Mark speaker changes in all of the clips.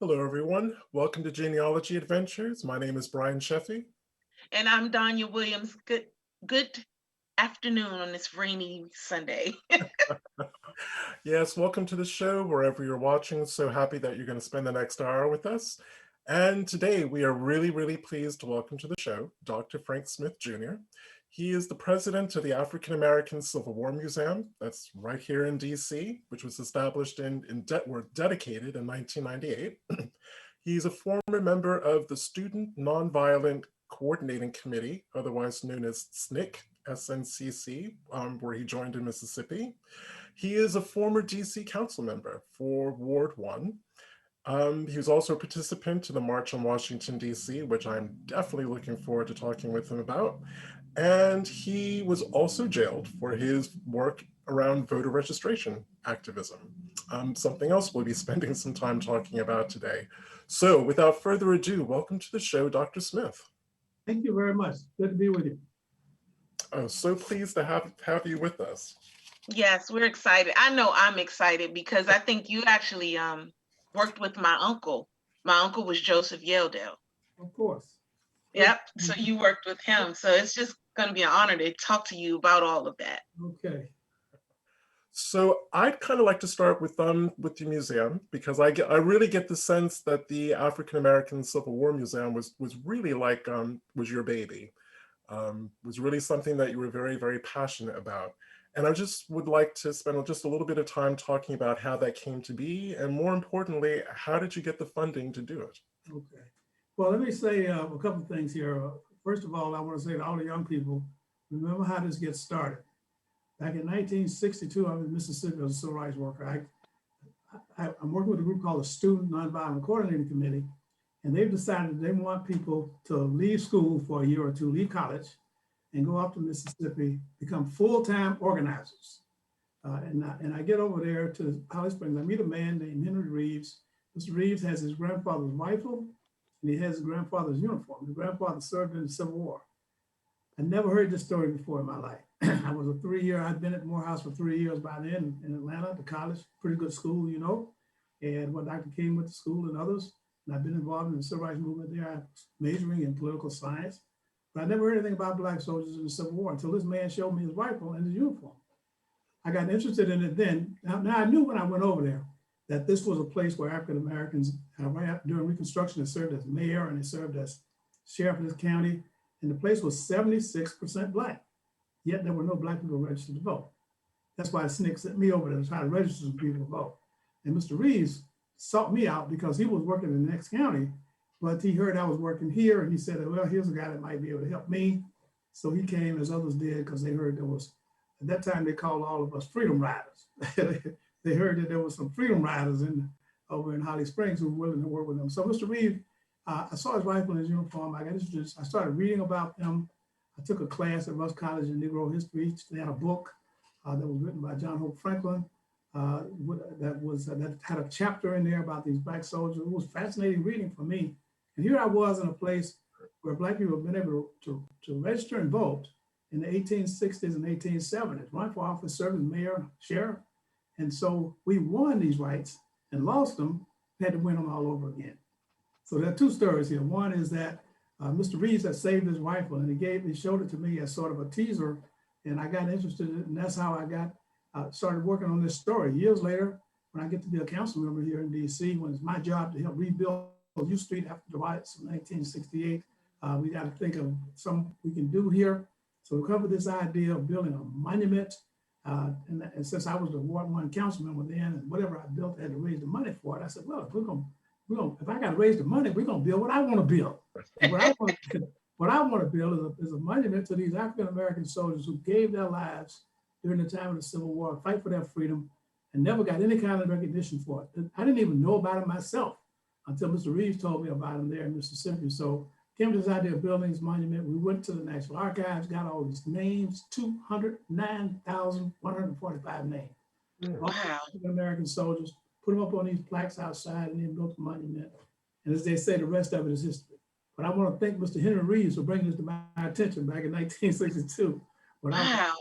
Speaker 1: Hello, everyone. Welcome to Genealogy Adventures. My name is Brian Sheffy.
Speaker 2: And I'm Donya Williams. Good afternoon on this rainy Sunday.
Speaker 1: Yes, welcome to the show, wherever you're watching. So happy that you're going to spend the next hour with us. And today we are really pleased to welcome to the show Dr. Frank Smith Jr. He is the president of the African American Civil War Museum. That's right here in DC, which was established dedicated in 1998. He's a former member of the Student Nonviolent Coordinating Committee, otherwise known as SNCC, SNCC, where he joined in Mississippi. He is a former DC council member for Ward 1. He was also a participant to the March on Washington, D.C., which I'm definitely looking forward to talking with him about. And he was also jailed for his work around voter registration activism, something else we'll be spending some time talking about today. So without further ado, welcome to the show, Dr. Smith.
Speaker 3: Thank you very much. Good to be with you.
Speaker 1: So pleased to have you with us.
Speaker 2: Yes, we're excited. I know I'm excited because I think you actually worked with my uncle. My uncle was Joseph Yeldell.
Speaker 3: Of course.
Speaker 2: Yep. So you worked with him. So it's just going to be an honor to talk to you about all of that.
Speaker 3: Okay.
Speaker 1: So I'd kind of like to start with the museum, because I really get the sense that the African American Civil War Museum was really like was your baby, was really something that you were very passionate about. And I just would like to spend just a little bit of time talking about how that came to be, and more importantly, how did you get the funding to do it?
Speaker 3: Okay. Well, let me say a couple of things here. First of all, I want to say to all the young people, remember how this gets started. Back in 1962, I was in Mississippi as a civil rights worker. I'm working with a group called the Student Nonviolent Coordinating Committee, and they've decided they want people to leave school for a year or two, leave college, and go up to Mississippi, become full-time organizers. And I get over there to Holly Springs. I meet a man named Henry Reeves. Mr. Reeves has his grandfather's rifle, and he has his grandfather's uniform. His grandfather served in the Civil War. I never heard this story before in my life. I was I'd been at Morehouse for 3 years by then in Atlanta, the college, pretty good school, you know. And when Dr. King went to school and others, and I've been involved in the civil rights movement there. I was majoring in political science, but I never heard anything about Black soldiers in the Civil War until this man showed me his rifle and his uniform. I got interested in it then. Now I knew when I went over there that this was a place where African Americans during Reconstruction had served as mayor and they served as sheriff of this county, and the place was 76% Black. Yet there were no Black people registered to vote. That's why SNCC sent me over there to try to register some people to vote. And Mr. Reeves sought me out because he was working in the next county, but he heard I was working here and he said, well, here's a guy that might be able to help me. So he came as others did because they heard there was, at that time they called all of us Freedom Riders. They heard that there was some Freedom Riders over in Holly Springs who were willing to work with them. So Mr. Reeves, I saw his rifle and his uniform. I got introduced. I started reading about him. I took a class at Rush College in Negro history. They had a book that was written by John Hope Franklin that had a chapter in there about these Black soldiers. It was fascinating reading for me. And here I was in a place where Black people have been able to register and vote in the 1860s and 1870s, run for office, serve as mayor, sheriff. And so we won these rights and lost them, had to win them all over again. So there are two stories here. One is that Mr. Reeves had saved his rifle and he showed it to me as sort of a teaser, and I got interested in it, and that's how I got started working on this story. Years later, when I get to be a council member here in DC, when it's my job to help rebuild U Street after the riots in 1968, we got to think of something we can do here. So we covered this idea of building a monument, and since I was the Ward 1 council member then, and whatever I built, I had to raise the money for it. I said, well, if I got to raise the money, we're going to build what I want to build. And what I want to build is a monument to these African-American soldiers who gave their lives during the time of the Civil War, fight for their freedom, and never got any kind of recognition for it. I didn't even know about it myself until Mr. Reeves told me about him there in Mississippi. So came to this idea of building this monument. We went to the National Archives, got all these names, 209,145 names.
Speaker 2: Wow.
Speaker 3: African-American soldiers, put them up on these plaques outside, and then built the monument. And as they say, the rest of it is history. But I want to thank Mr. Henry Reeves for bringing this to my attention back in 1962.
Speaker 2: Wow.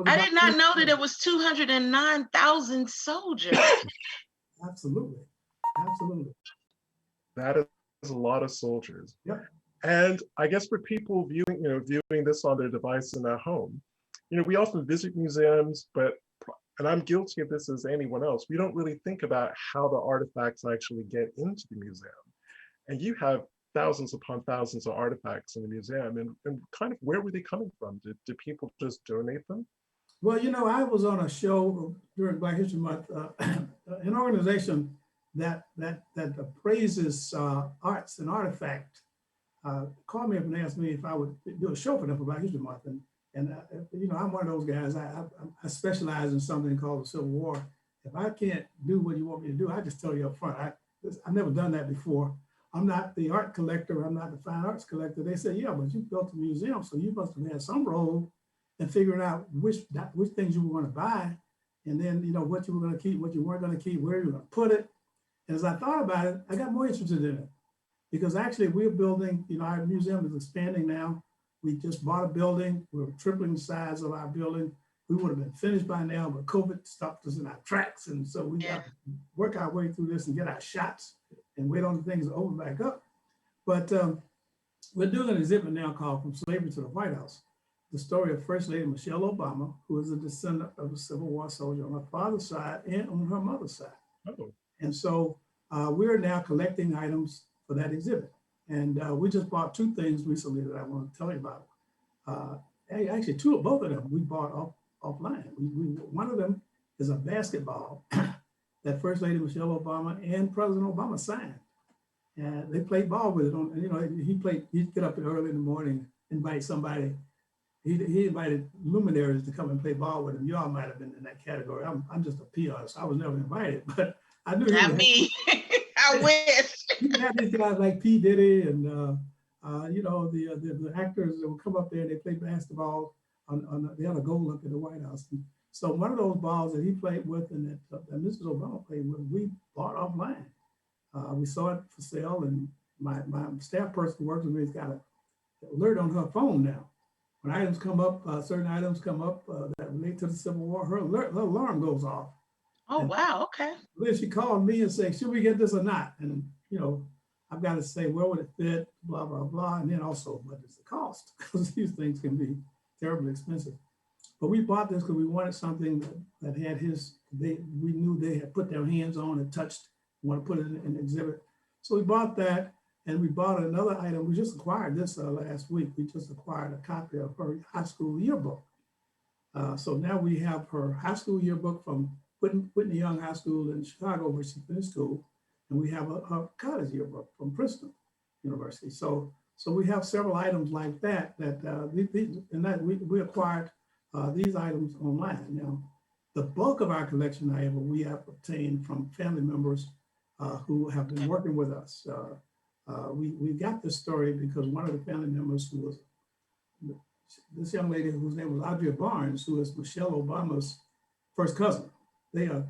Speaker 2: I did not know that it was 209,000 soldiers.
Speaker 3: Absolutely. Absolutely.
Speaker 1: That is a lot of soldiers.
Speaker 3: Yep.
Speaker 1: And I guess for people viewing this on their device in their home, we often visit museums, and I'm guilty of this as anyone else, we don't really think about how the artifacts actually get into the museum. And you have thousands upon thousands of artifacts in the museum, and kind of where were they coming from? Did people just donate them?
Speaker 3: Well, I was on a show during Black History Month, an organization that appraises arts and artifact called me up and asked me if I would do a show for them for Black History Month. And I'm one of those guys. I specialize in something called the Civil War. If I can't do what you want me to do, I just tell you up front. I've never done that before. I'm not the art collector. I'm not the fine arts collector. They say, yeah, but you built a museum, so you must have had some role in figuring out which things you were going to buy, and then what you were going to keep, what you weren't going to keep, where you were going to put it. And as I thought about it, I got more interested in it because actually we're building. Our museum is expanding now. We just bought a building. We're tripling the size of our building. We would have been finished by now, but COVID stopped us in our tracks, and so we got to work our way through this and get our shots and wait on the things to open back up. But we're doing an exhibit now called From Slavery to the White House, the story of First Lady Michelle Obama, who is a descendant of a Civil War soldier on her father's side and on her mother's side. Oh. And so we're now collecting items for that exhibit. And we just bought two things recently that I want to tell you about. Actually, both of them we bought offline. One of them is a basketball that First Lady Michelle Obama and President Obama signed. And they played ball with it. He'd get up early in the morning, invite somebody. He invited luminaries to come and play ball with him. You all might have been in that category. I'm just a PR, so I was never invited, but I knew
Speaker 2: not me. I wish.
Speaker 3: You had these guys like P. Diddy and the actors that would come up there and they play basketball they had a goal up at the White House. And so one of those balls that he played with and that Mrs. Obama played with, we bought offline. We saw it for sale, and my staff person who works with me has got an alert on her phone now. When items come up, certain items come up that relate to the Civil War, her alarm goes off.
Speaker 2: Oh, and wow, okay.
Speaker 3: Then she called me and said, should we get this or not? And, I've got to say, where would it fit, blah, blah, blah. And then also, what is the cost? Because these things can be terribly expensive. But we bought this because we wanted something that had we knew they had put their hands on and touched, want to put it in an exhibit. So we bought that. And we bought another item. We just acquired this last week. We just acquired a copy of her high school yearbook. So now we have her high school yearbook from Whitney Young High School in Chicago, where she finished school. And we have her college yearbook from Princeton University. So we have several items like that we acquired these items online. Now, the bulk of our collection, however, we have obtained from family members who have been working with us. We got this story because one of the family members who was this young lady whose name was Audrey Barnes, who is Michelle Obama's first cousin. They are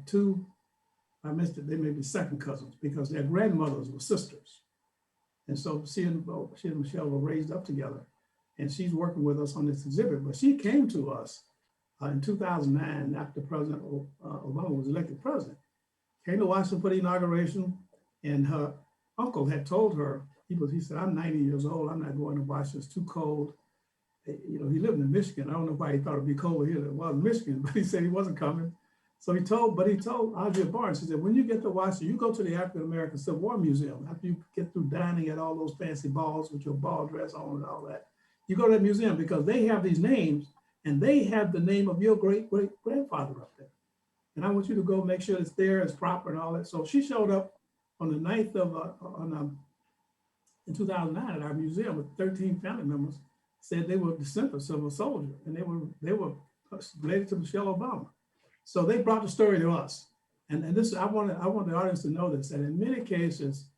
Speaker 3: I missed it, they may be second cousins because their grandmothers were sisters. And so she and Michelle were raised up together, and she's working with us on this exhibit. But she came to us in 2009 after President Obama was elected president. Came to Washington for the inauguration, and her uncle had told her, he said, I'm 90 years old, I'm not going to Washington, it's too cold. He lived in Michigan. I don't know why he thought it'd be colder here than it was in Michigan, but he said he wasn't coming. So he told Audrey Barnes, he said, when you get to Washington, you go to the African American Civil War Museum. After you get through dining at all those fancy balls with your ball dress on and all that, you go to that museum because they have these names and they have the name of your great-great-grandfather up there. And I want you to go make sure it's there, it's proper and all that. So she showed up on the 9th in 2009 at our museum with 13 family members, said they were descendants of a soldier and they were related to Michelle Obama. So they brought the story to us. And this, I want the audience to know this, that in many cases,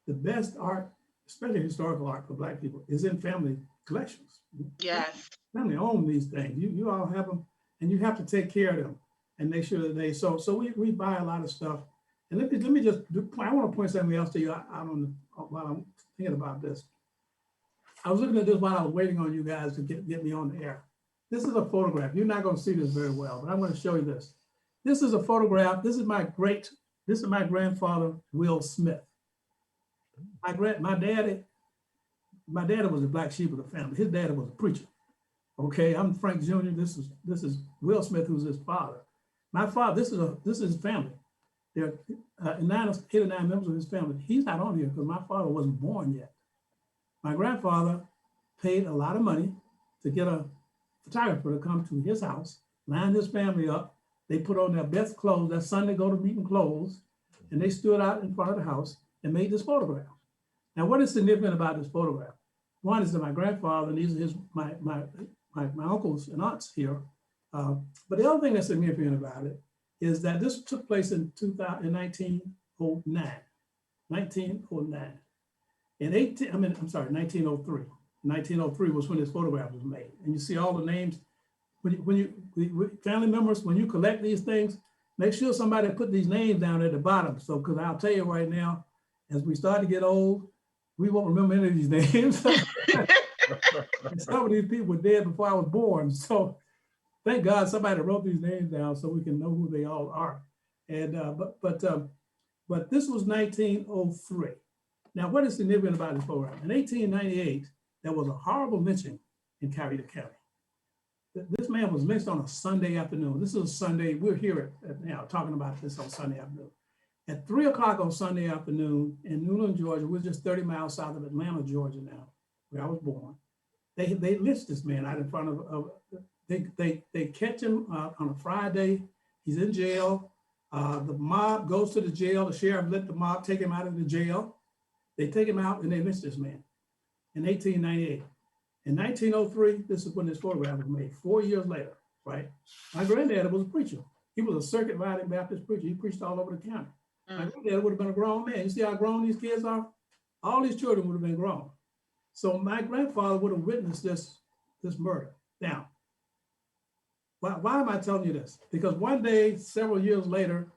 Speaker 3: the best art, especially historical art for Black people, is in family collections.
Speaker 2: Yes.
Speaker 3: Family own these things. You all have them, and you have to take care of them and make sure that so we buy a lot of stuff. And let me just I want to point something else to you while I'm thinking about this. I was looking at this while I was waiting on you guys to get me on the air. This is a photograph. You're not going to see this very well, but I'm going to show you this. This is a photograph. This is my grandfather, Will Smith. My daddy was the black sheep of the family. His daddy was a preacher. Okay, I'm Frank Jr. This is Will Smith, who's his father. My father, this is his family. There are 8 or 9 members of his family. He's not on here because my father wasn't born yet. My grandfather paid a lot of money to get a photographer to come to his house, line his family up. They put on their best clothes, their Sunday go to meeting clothes, and they stood out in front of the house and made this photograph. Now, what is significant about this photograph? One is that my grandfather, and these are my uncles and aunts here. But the other thing that's significant about it is that this took place in 1909. 1909. In 1903. 1903 was when this photograph was made. And you see all the names. When family members, when you collect these things, make sure somebody put these names down at the bottom. So, because I'll tell you right now, as we start to get old, we won't remember any of these names. And some of these people were dead before I was born. So thank God somebody wrote these names down so we can know who they all are. And but this was 1903. Now, what is significant about this program? In 1898, there was a horrible lynching in Coweta County. This man was lynched on a Sunday afternoon. This is a Sunday. We're here now talking about this on Sunday afternoon. At 3 o'clock on Sunday afternoon in Newland, Georgia, we're just 30 miles south of Atlanta, Georgia now, where I was born. They lynched this man out in front of they catch him on a Friday. He's in jail. The mob goes to the jail. The sheriff let the mob take him out of the jail. They take him out and they lynch this man in 1898. In 1903, this is when this photograph was made, 4 years later, right? My granddad was a preacher. He was a circuit riding Baptist preacher. He preached all over the county. My granddad would have been a grown man. You see how grown these kids are? All these children would have been grown. So my grandfather would have witnessed this murder. Now, why am I telling you this? Because one day, several years later,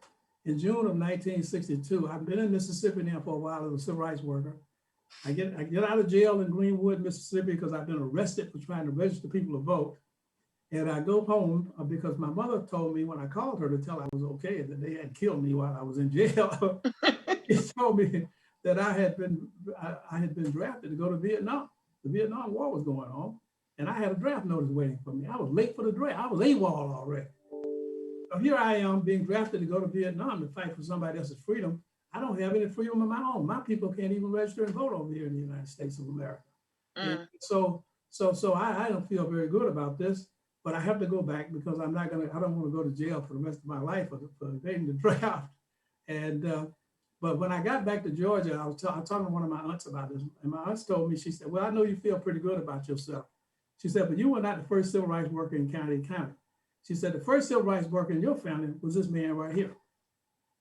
Speaker 3: in June of 1962, I've been in Mississippi now for a while as a civil rights worker. I get out of jail in Greenwood, Mississippi, because I've been arrested for trying to register people to vote. And I go home because my mother told me when I called her to tell I was okay, that they had killed me while I was in jail. She told me that I had been drafted to go to Vietnam. The Vietnam War was going on, and I had a draft notice waiting for me. I was late for the draft. I was AWOL already. So here I am being drafted to go to Vietnam to fight for somebody else's freedom. I don't have any freedom of my own. My people can't even register and vote over here in the United States of America. And so I don't feel very good about this, but I have to go back because I don't want to go to jail for the rest of my life for evading the draft. And but when I got back to Georgia, I was talking to one of my aunts about this, and my aunts told me, she said, well, I know you feel pretty good about yourself. She said, but you were not the first civil rights worker in Coweta County. She said, the first civil rights worker in your family was this man right here,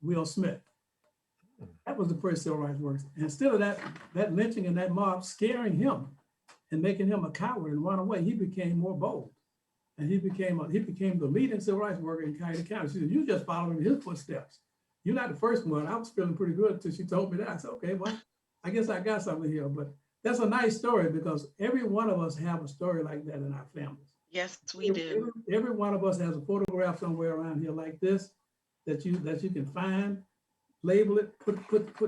Speaker 3: Will Smith. That was the first civil rights worker. And instead of that lynching and that mob scaring him and making him a coward and run away, he became more bold. And he became the leading civil rights worker in Coweta County. She said, you just following his footsteps. You're not the first one. I was feeling pretty good until she told me that. I said, okay, well, I guess I got something here. But that's a nice story because every one of us have a story like that in our families.
Speaker 2: Yes, we do.
Speaker 3: Every one of us has a photograph somewhere around here like this that you can find, label it,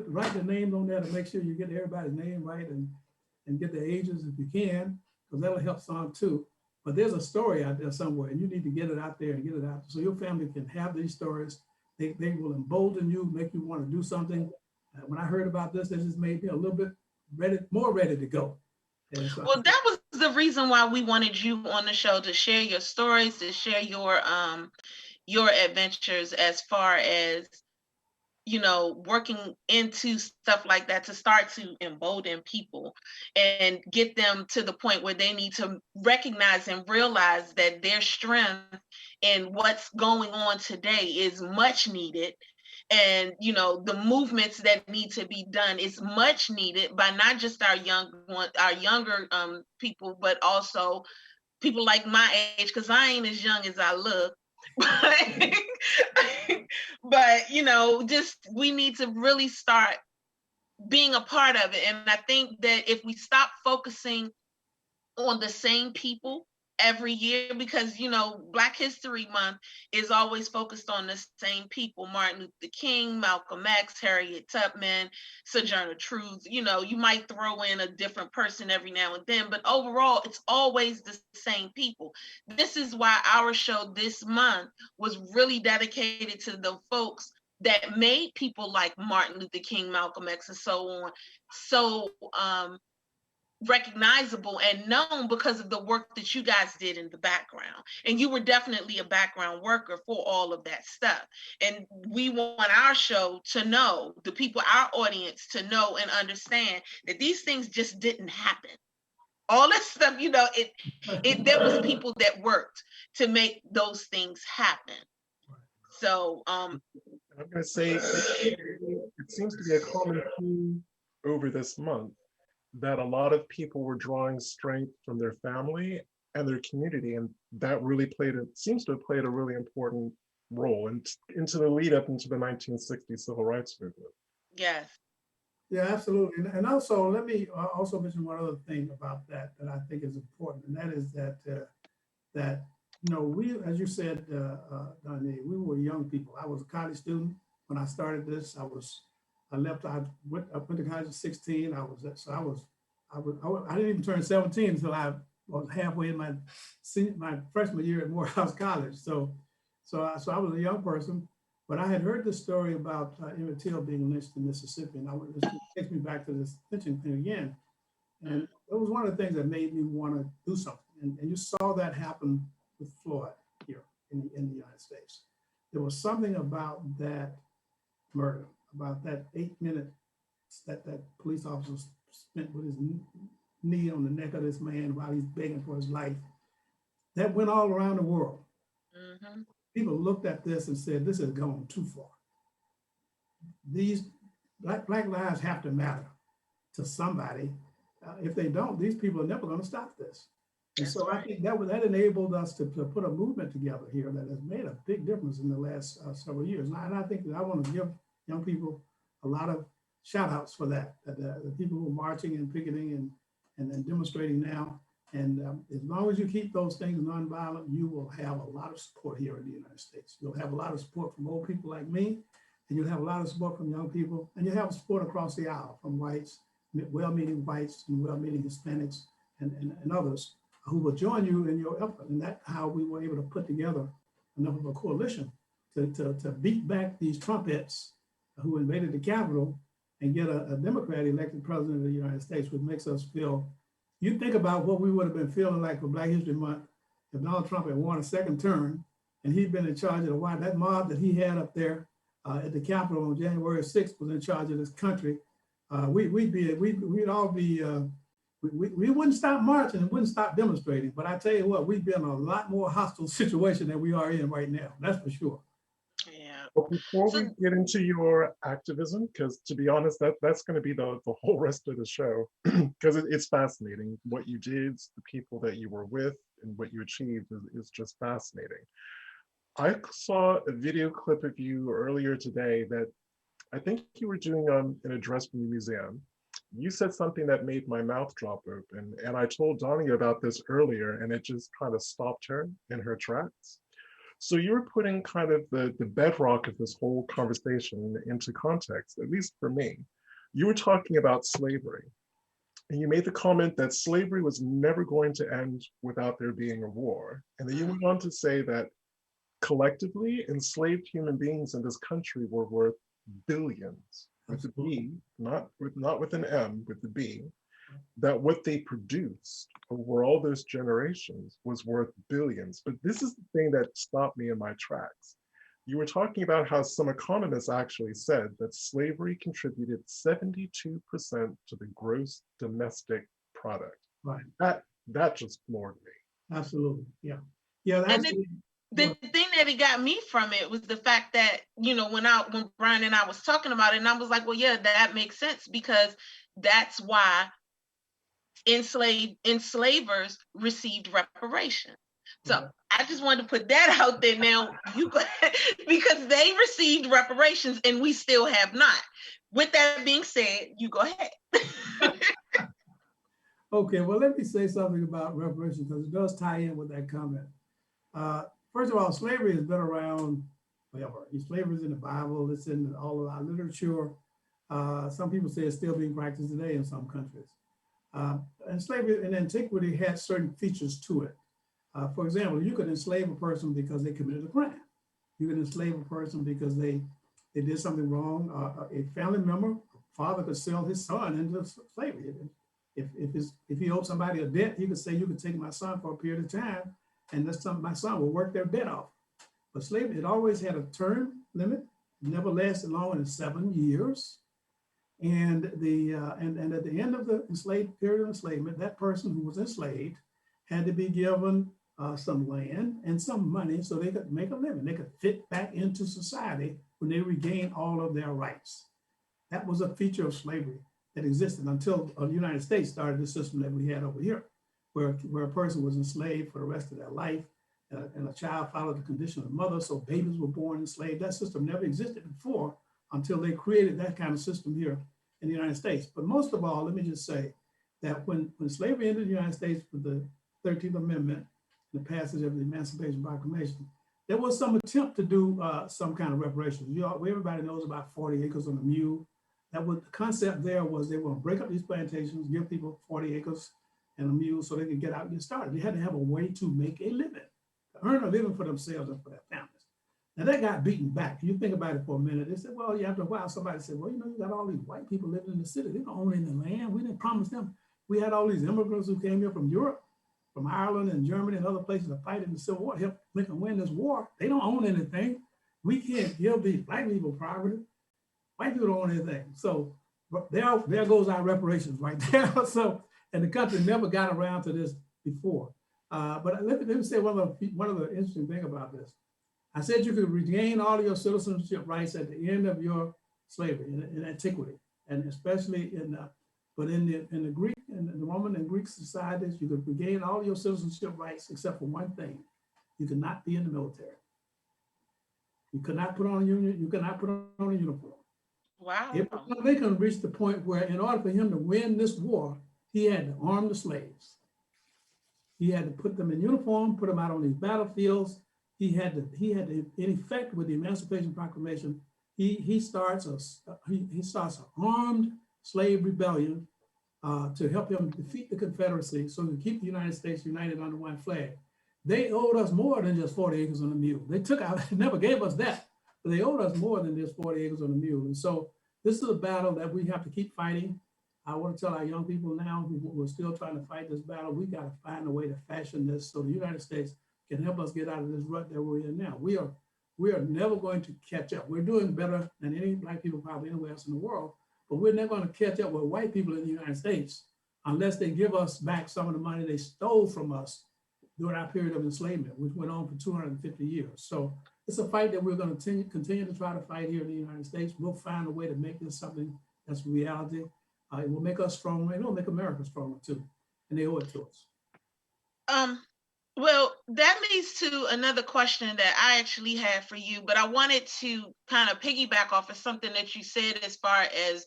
Speaker 3: write the names on there to make sure you get everybody's name right and get the ages if you can, because that'll help some too. But there's a story out there somewhere, and you need to get it out there and get it out so your family can have these stories. They will embolden you, make you want to do something. When I heard about this, it just made me a little bit more ready to go. So,
Speaker 2: well, that was the reason why we wanted you on the show, to share your stories, to share your adventures as far as, working into stuff like that, to start to embolden people and get them to the point where they need to recognize and realize that their strength and what's going on today is much needed. And, the movements that need to be done is much needed by not just our younger people, but also people like my age, because I ain't as young as I look. But just we need to really start being a part of it. And I think that if we stop focusing on the same people every year, because Black History Month is always focused on the same people: Martin Luther King, Malcolm X, Harriet Tubman, Sojourner Truth. You might throw in a different person every now and then, but overall it's always the same people. This is why our show this month was really dedicated to the folks that made people like Martin Luther King, Malcolm X, and so on so recognizable and known because of the work that you guys did in the background. And you were definitely a background worker for all of that stuff. And we want our show to know, the people, our audience, to know and understand that these things just didn't happen. All this stuff, there was people that worked to make those things happen. So
Speaker 1: I'm going to say it seems to be a common theme over this month that a lot of people were drawing strength from their family and their community, and that really seems to have played a really important role into the lead up into the 1960s civil rights movement.
Speaker 2: Yes.
Speaker 3: Yeah, absolutely. And also, let me also mention one other thing about that I think is important, and that is that we, as you said, Donnie, we were young people. I was a college student when I started this. I went to college at 16. I didn't even turn 17 until I was halfway in my freshman year at Morehouse College. So I was a young person, but I had heard this story about Emmett Till being lynched in Mississippi, and this takes me back to this lynching thing again. And it was one of the things that made me want to do something. And you saw that happen with Floyd here in the United States. There was something about that murder, about that 8 minutes that police officer spent with his knee on the neck of this man while he's begging for his life, that went all around the world. Mm-hmm. People looked at this and said, this has gone too far. These black lives have to matter to somebody. If they don't, these people are never going to stop this. And that's so right. I think that enabled us to put a movement together here that has made a big difference in the last several years. And I think that I want to give young people a lot of shout outs for that, the people who are marching and picketing and demonstrating now. And as long as you keep those things nonviolent, you will have a lot of support here in the United States. You'll have a lot of support from old people like me, and you'll have a lot of support from young people, and you'll have support across the aisle from whites, well-meaning whites and well-meaning Hispanics and others who will join you in your effort. And that's how we were able to put together enough of a coalition to beat back these Trumpettes who invaded the Capitol and get a Democrat elected president of the United States, which makes us feel, you think about what we would have been feeling like for Black History Month if Donald Trump had won a second term and he'd been in charge of the white, that mob that he had up there at the Capitol on January 6th was in charge of this country. We wouldn't stop marching and wouldn't stop demonstrating. But I tell you what, we'd be in a lot more hostile situation than we are in right now. That's for sure.
Speaker 2: Yeah.
Speaker 1: But before we get into your activism, because to be honest, that's going to be the whole rest of the show, because it's fascinating. What you did, the people that you were with, and what you achieved is just fascinating. I saw a video clip of you earlier today that I think you were doing an address from the museum. You said something that made my mouth drop open, and I told Donnie about this earlier, and it just kind of stopped her in her tracks. So you're putting kind of the bedrock of this whole conversation into context, at least for me. You were talking about slavery, and you made the comment that slavery was never going to end without there being a war. And then you went on to say that collectively, enslaved human beings in this country were worth billions, with the B, not with an M, with the B, that what they produced over all those generations was worth billions. But this is the thing that stopped me in my tracks. You were talking about how some economists actually said that slavery contributed 72% to the gross domestic product.
Speaker 3: Right.
Speaker 1: That just floored me.
Speaker 3: Absolutely. Yeah. Yeah. That's
Speaker 2: the thing that it got me from it was the fact that, when Brian and I was talking about it, and I was like, well, yeah, that makes sense, because that's why enslavers received reparations. So I just wanted to put that out there now, because they received reparations and we still have not. With that being said, you go ahead.
Speaker 3: Okay, well, let me say something about reparations because it does tie in with that comment. First of all, slavery has been around forever. Slavery is in the Bible, it's in all of our literature. Some people say it's still being practiced today in some countries. And slavery in antiquity had certain features to it. For example, you could enslave a person because they committed a crime. You could enslave a person because they did something wrong. A family member, father could sell his son into slavery. If he owed somebody a debt, he could say, you could take my son for a period of time, and my son will work their debt off. But slavery, it always had a term limit, never lasted longer than 7 years. And at the end of the period of enslavement, that person who was enslaved had to be given some land and some money so they could make a living. They could fit back into society when they regained all of their rights. That was a feature of slavery that existed until the United States started the system that we had over here, where a person was enslaved for the rest of their life, and a child followed the condition of the mother, so babies were born enslaved. That system never existed before until they created that kind of system here in the United States. But most of all, let me just say that when slavery entered the United States with the 13th Amendment, the passage of the Emancipation Proclamation, there was some attempt to do some kind of reparations. Everybody knows about 40 acres on a mule. That was the concept there was they were going to break up these plantations, give people 40 acres and a mule so they could get out and get started. They had to have a way to make a living, to earn a living for themselves and for their families. Now that got beaten back. You think about it for a minute. They said, well, after a while, somebody said, well, you got all these white people living in the city. They don't own any land. We didn't promise them. We had all these immigrants who came here from Europe, from Ireland and Germany and other places to fight in the Civil War, help Lincoln win this war. They don't own anything. We can't give these black people property. White people don't own anything. So there goes our reparations right there. So, and the country never got around to this before. But let me say one of the interesting thing about this. I said you could regain all of your citizenship rights at the end of your slavery in antiquity, and especially in the Greek and the Roman and Greek societies, you could regain all your citizenship rights except for one thing: you could not be in the military. You could not put on a union. You could not put on a uniform.
Speaker 2: Wow.
Speaker 3: Abraham Lincoln reached the point where, in order for him to win this war, he had to arm the slaves. He had to put them in uniform, put them out on these battlefields. He had to, in effect, with the Emancipation Proclamation, he starts an armed slave rebellion to help him defeat the Confederacy so to keep the United States united under one flag. They owed us more than just 40 acres on a mule. They never gave us that, but they owed us more than just 40 acres on a mule. And so this is a battle that we have to keep fighting. I want to tell our young people now who are still trying to fight this battle, we got to find a way to fashion this so the United States can help us get out of this rut that we're in now. We are never going to catch up. We're doing better than any black people probably anywhere else in the world, but we're never going to catch up with white people in the United States unless they give us back some of the money they stole from us during our period of enslavement, which went on for 250 years. So it's a fight that we're going to continue to try to fight here in the United States. We'll find a way to make this something that's reality. It will make us stronger. It will make America stronger too, and they owe it to us.
Speaker 2: Well, that leads to another question that I actually had for you, but I wanted to kind of piggyback off of something that you said as far as,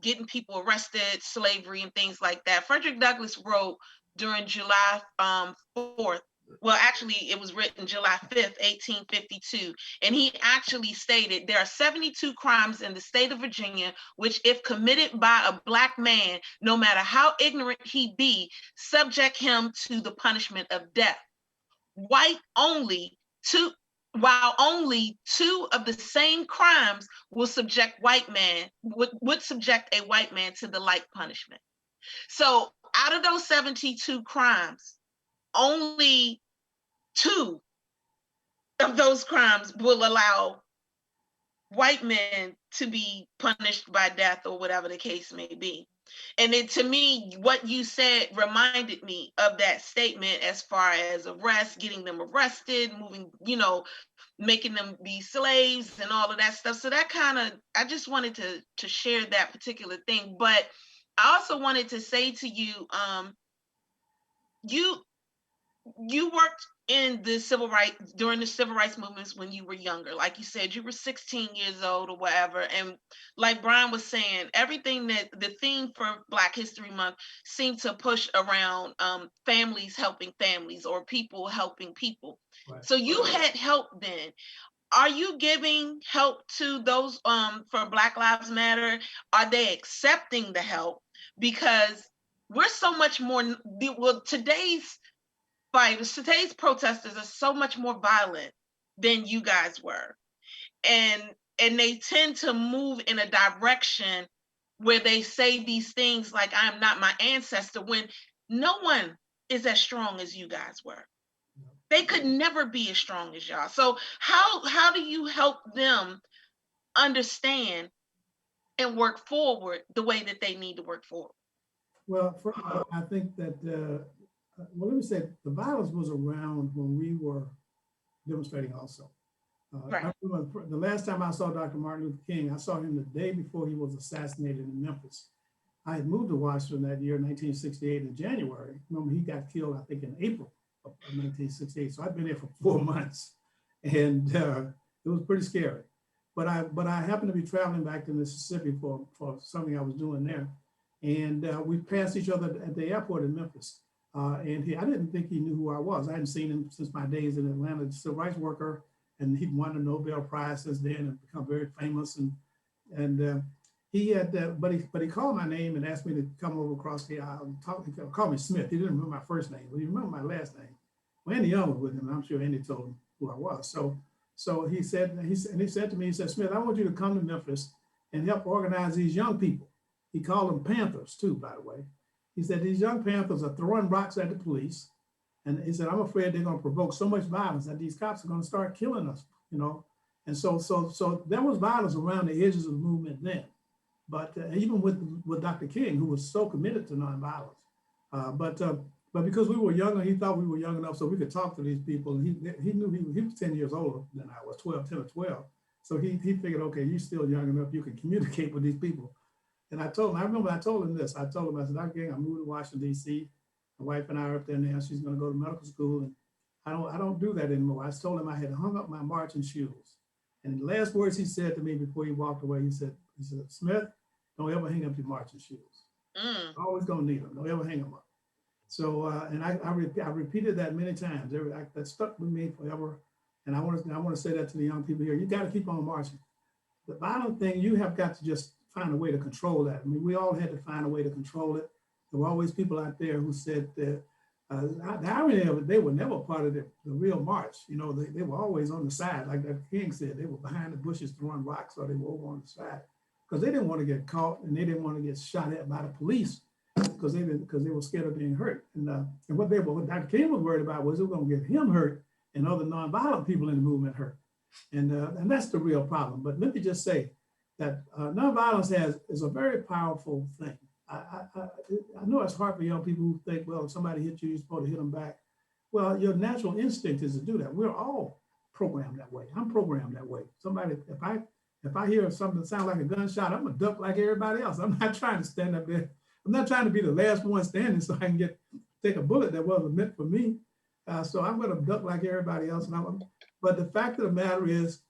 Speaker 2: getting people arrested, slavery, and things like that. Frederick Douglass wrote during July 4th. Well, actually, it was written July 5th, 1852. And he actually stated there are 72 crimes in the state of Virginia, which if committed by a Black man, no matter how ignorant he be, subject him to the punishment of death. While only two of the same crimes would subject a white man to the like punishment. So out of those 72 crimes, only 2 of those crimes will allow white men to be punished by death or whatever the case may be. And then to me, what you said reminded me of that statement as far as arrest, getting them arrested, moving, making them be slaves and all of that stuff. So that I just wanted to share that particular thing. But I also wanted to say to you, you worked in the during the civil rights movements when you were younger? Like you said, you were 16 years old or whatever. And like Brian was saying, everything that the theme for Black History Month seemed to push around families helping families or people helping people.
Speaker 3: Right.
Speaker 2: So you had help then. Are you giving help to those for Black Lives Matter? Are they accepting the help? Because we're so much more, well, today's protesters are so much more violent than you guys were. And they tend to move in a direction where they say these things like, I'm not my ancestor, when no one is as strong as you guys were. They could never be as strong as y'all. So how do you help them understand and work forward the way that they need to work forward?
Speaker 3: Well, first of all, I think that, well, let me say, the violence was around when we were demonstrating also.
Speaker 2: Right.
Speaker 3: I remember the last time I saw Dr. Martin Luther King, I saw him the day before he was assassinated in Memphis. I had moved to Washington that year, 1968, in January. Remember, he got killed, I think, in April of 1968. So I'd been there for 4 months, and it was pretty scary. But I happened to be traveling back to Mississippi for something I was doing there. And we passed each other at the airport in Memphis. I didn't think he knew who I was. I hadn't seen him since my days in Atlanta, a civil rights worker, and he'd won the Nobel Prize since then and become very famous. And he had, but he called my name and asked me to come over across the aisle and talk. He called me Smith. He didn't remember my first name, but he remembered my last name. Well, Andy Young was with him, and I'm sure Andy told him who I was. So he said to me, he said, Smith, I want you to come to Memphis and help organize these young people. He called them Panthers too, by the way. He said, these young Panthers are throwing rocks at the police. And he said, I'm afraid they're going to provoke so much violence that these cops are going to start killing us, you know? And so there was violence around the edges of the movement then. But even with Dr. King, who was so committed to nonviolence. But because we were younger, he thought we were young enough so we could talk to these people. And he knew he was 10 years older than I was, 10 or 12. So he figured, okay, you're still young enough, you can communicate with these people. And I told him, I told him, I said, Dr. King, I'm moving to Washington, D.C. My wife and I are up there now. She's going to go to medical school. And I don't do that anymore. I told him I had hung up my marching shoes. And the last words he said to me before he walked away, he said, Smith, don't ever hang up your marching shoes. Always going to need them. Don't ever hang them up. So, and I repeated that many times. That stuck with me forever. And I want to say that to the young people here. You got to keep on marching. The violent thing, you have got to just find a way to control that. I mean, we all had to find a way to control it. There were always people out there who said that the irony of it, they were never part of the real march. You know, they were always on the side. Like Dr. King said, they were behind the bushes throwing rocks, or they were over on the side because they didn't want to get caught and they didn't want to get shot at by the police because they were scared of being hurt. And what Dr. King was worried about was it was going to get him hurt and other nonviolent people in the movement hurt. And that's the real problem. But let me just say that nonviolence is a very powerful thing. I know it's hard for young people who think, well, if somebody hit you, you're supposed to hit them back. Well, your natural instinct is to do that. We're all programmed that way. I'm programmed that way. Somebody, if I hear something that sounds like a gunshot, I'm gonna duck like everybody else. I'm not trying to stand up there. I'm not trying to be the last one standing so I can take a bullet that wasn't meant for me. So I'm gonna duck like everybody else. But the fact of the matter is,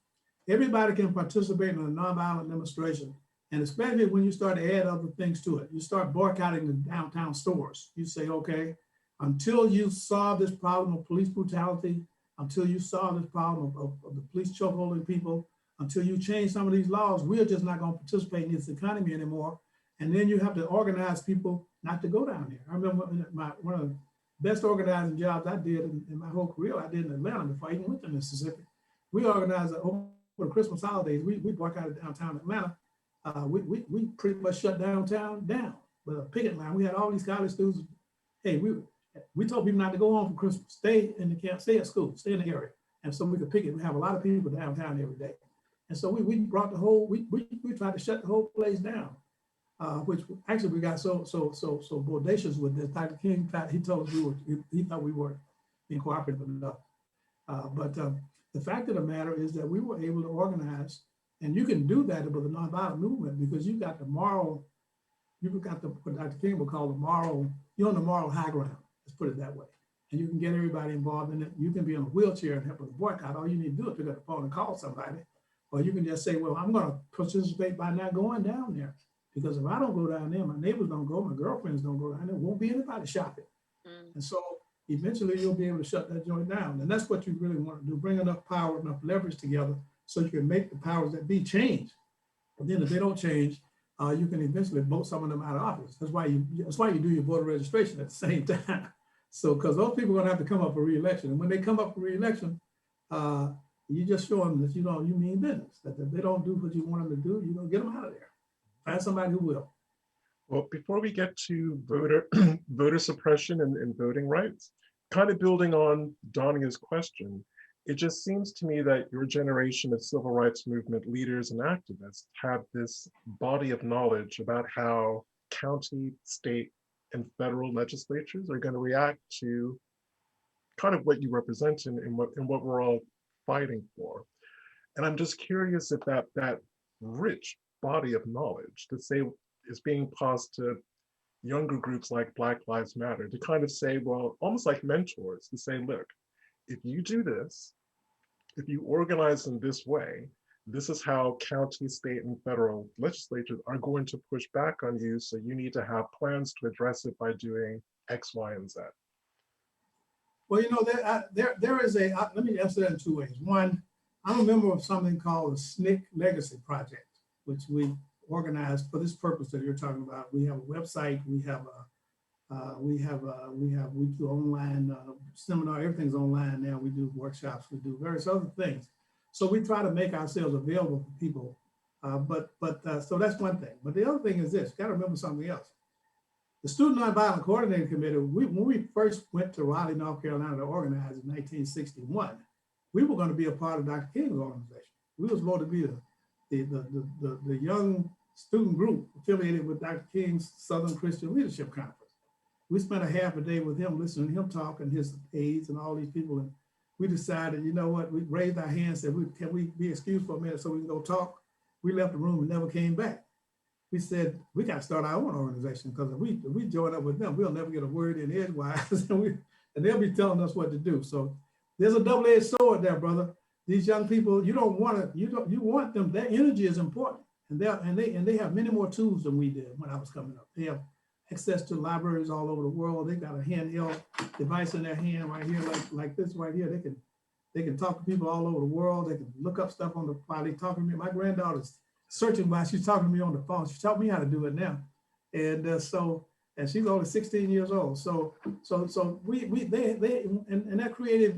Speaker 3: everybody can participate in a nonviolent demonstration. And especially when you start to add other things to it, you start boycotting the downtown stores. You say, okay, until you solve this problem of police brutality, until you solve this problem of the police chokeholding people, until you change some of these laws, we're just not going to participate in this economy anymore. And then you have to organize people not to go down there. I remember one of the best organizing jobs I did in my whole career, I did in Atlanta before I even went to Mississippi. We organized over the Christmas holidays, we boycotted downtown Atlanta. We pretty much shut downtown down with a picket line. We had all these college students. Hey, we told people not to go home for Christmas. Stay in the camp, stay at school, stay in the area. And so we could picket. We have a lot of people downtown every day. And so we brought we tried to shut the whole place down, which actually we got so bodacious with this. Dr. King, he told us he thought we weren't being cooperative enough. But the fact of the matter is that we were able to organize. And you can do that with the nonviolent movement because you've got what Dr. King would call the moral, you're on the moral high ground, let's put it that way. and you can get everybody involved in it. You can be in a wheelchair and help with the boycott. All you need to do is pick up the phone and call somebody. Or you can just say, well, I'm going to participate by not going down there. Because if I don't go down there, my neighbors don't go, my girlfriends don't go down there, won't be anybody shopping. And so eventually you'll be able to shut that joint down. And that's what you really want to do, bring enough power, enough leverage together so you can make the powers that be change. And then if they don't change, you can eventually vote some of them out of office. That's why you do your voter registration at the same time. So, because those people are gonna have to come up for re-election. And when they come up for re-election, you just show them that you mean business, that if they don't do what you want them to do, you're gonna get them out of there. Find somebody who will.
Speaker 1: Well, before we get to voter suppression and voting rights, kind of building on Donia's question, it just seems to me that your generation of civil rights movement leaders and activists have this body of knowledge about how county, state, and federal legislatures are going to react to kind of what you represent and what we're all fighting for. And I'm just curious if that rich body of knowledge to say is being passed to younger groups like Black Lives Matter to kind of say, well, almost like mentors to say, look, if you do this, if you organize in this way, this is how county, state, and federal legislatures are going to push back on you. So you need to have plans to address it by doing X, Y, and Z.
Speaker 3: Well, there is let me answer that in two ways. One, I'm a member of something called the SNCC Legacy Project, which we organized for this purpose that you're talking about. We have a website, we do online seminar, everything's online now. We do workshops, we do various other things. So we try to make ourselves available for people. So that's one thing. But the other thing is this, you gotta remember something else. The Student Nonviolent Coordinating Committee, when we first went to Raleigh, North Carolina to organize in 1961, we were gonna be a part of Dr. King's organization. We were supposed to be the young student group affiliated with Dr. King's Southern Christian Leadership Conference. We spent a half a day with him, listening to him talk and his aides and all these people. And we decided, you know what, we raised our hands, said, can we be excused for a minute so we can go talk? We left the room and never came back. We said, we got to start our own organization because if we join up with them, we'll never get a word in edgewise and they'll be telling us what to do. So there's a double-edged sword there, brother. These young people, you want them, their energy is important. And they have many more tools than we did when I was coming up. They have access to libraries all over the world. They got a handheld device in their hand right here, like this right here. They can talk to people all over the world. They can look up stuff while they talking to me. My granddaughter's searching while she's talking to me on the phone. She taught me how to do it now. And and she's only 16 years old. So that creative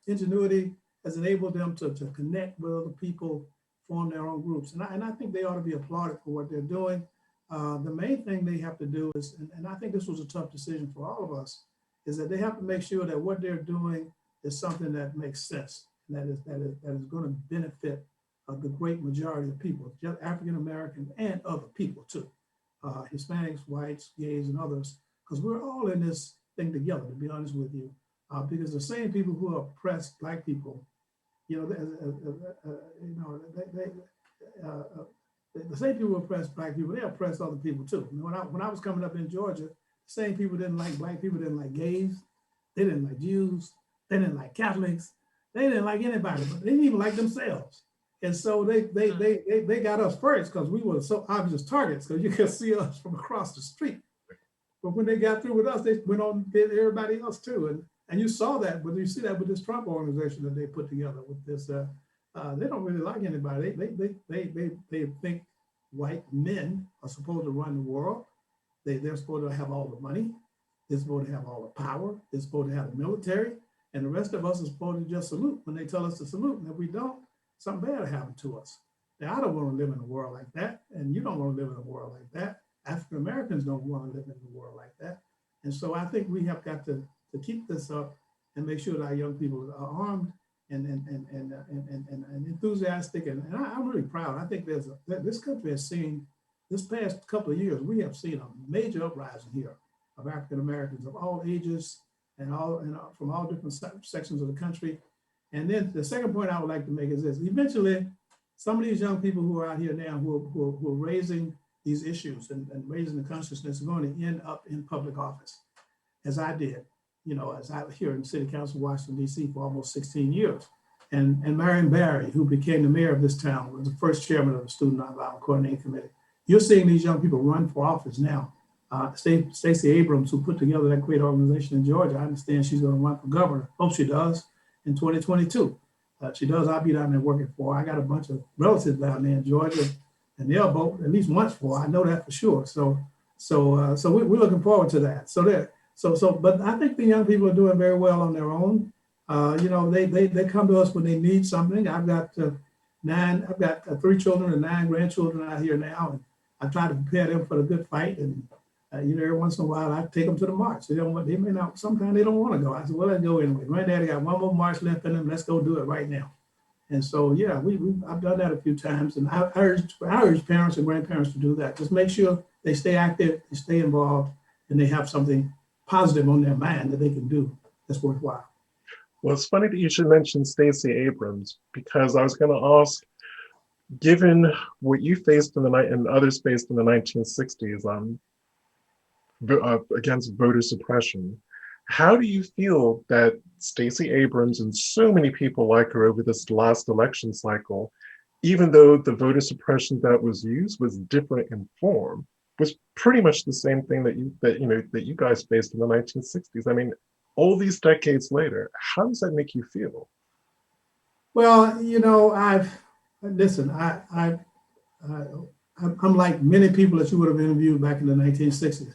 Speaker 3: ingenuity has enabled them to connect with other people, form their own groups. And I think they ought to be applauded for what they're doing. The main thing they have to do is, and I think this was a tough decision for all of us, is that they have to make sure that what they're doing is something that makes sense, that is going to benefit the great majority of people, just African Americans and other people too, Hispanics, whites, gays, and others, because we're all in this thing together, to be honest with you, because the same people who oppress Black people, the same people who oppress Black people, they oppress other people too. When I was coming up in Georgia, the same people didn't like Black people, didn't like gays, they didn't like Jews, they didn't like Catholics, they didn't like anybody, but they didn't even like themselves. And so they got us first because we were so obvious targets because you could see us from across the street. But when they got through with us, they went on and did everybody else too. And you saw that, but you see that with this Trump organization that they put together with this. They don't really like anybody. They think white men are supposed to run the world. They're supposed to have all the money. They're supposed to have all the power. They're supposed to have the military. And the rest of us are supposed to just salute when they tell us to salute. And if we don't, something bad will happen to us. Now, I don't want to live in a world like that. And you don't want to live in a world like that. African Americans don't want to live in a world like that. And so I think we have got to keep this up and make sure that our young people are armed and enthusiastic. And I'm really proud. I think this country has seen, this past couple of years, we have seen a major uprising here of African Americans of all ages and from all different sections of the country. And then the second point I would like to make is this: eventually, some of these young people who are out here now who are raising these issues and raising the consciousness are going to end up in public office, as I did. as I here in City Council, Washington, D.C. for almost 16 years. And Marion Barry, who became the mayor of this town, was the first chairman of the Student Nonviolent Coordinating Committee. You're seeing these young people run for office now. Stacey Abrams, who put together that great organization in Georgia, I understand she's going to run for governor. Hope she does in 2022. She does. I'll be down there working for her. I got a bunch of relatives down there in Georgia, and they'll vote at least once for her. I know that for sure. So we're looking forward to that. But I think the young people are doing very well on their own. They come to us when they need something. I've got 3 children and 9 grandchildren out here now, and I try to prepare them for the good fight. And every once in a while, I take them to the march. They may not. Sometimes they don't want to go. I said, well, let's go anyway. Granddaddy got one more march left in them. Let's go do it right now. And so, yeah, I've done that a few times, and I urge parents and grandparents to do that. Just make sure they stay active, they stay involved, and they have something positive on their mind that they can do that's worthwhile.
Speaker 1: Well, it's funny that you should mention Stacey Abrams, because I was going to ask, given what you faced and others faced in the 1960s against voter suppression, how do you feel that Stacey Abrams and so many people like her over this last election cycle, even though the voter suppression that was used was different in form, was pretty much the same thing that you guys faced in the 1960s? I mean, all these decades later, how does that make you feel?
Speaker 3: Well, I'm like many people that you would have interviewed back in the 1960s.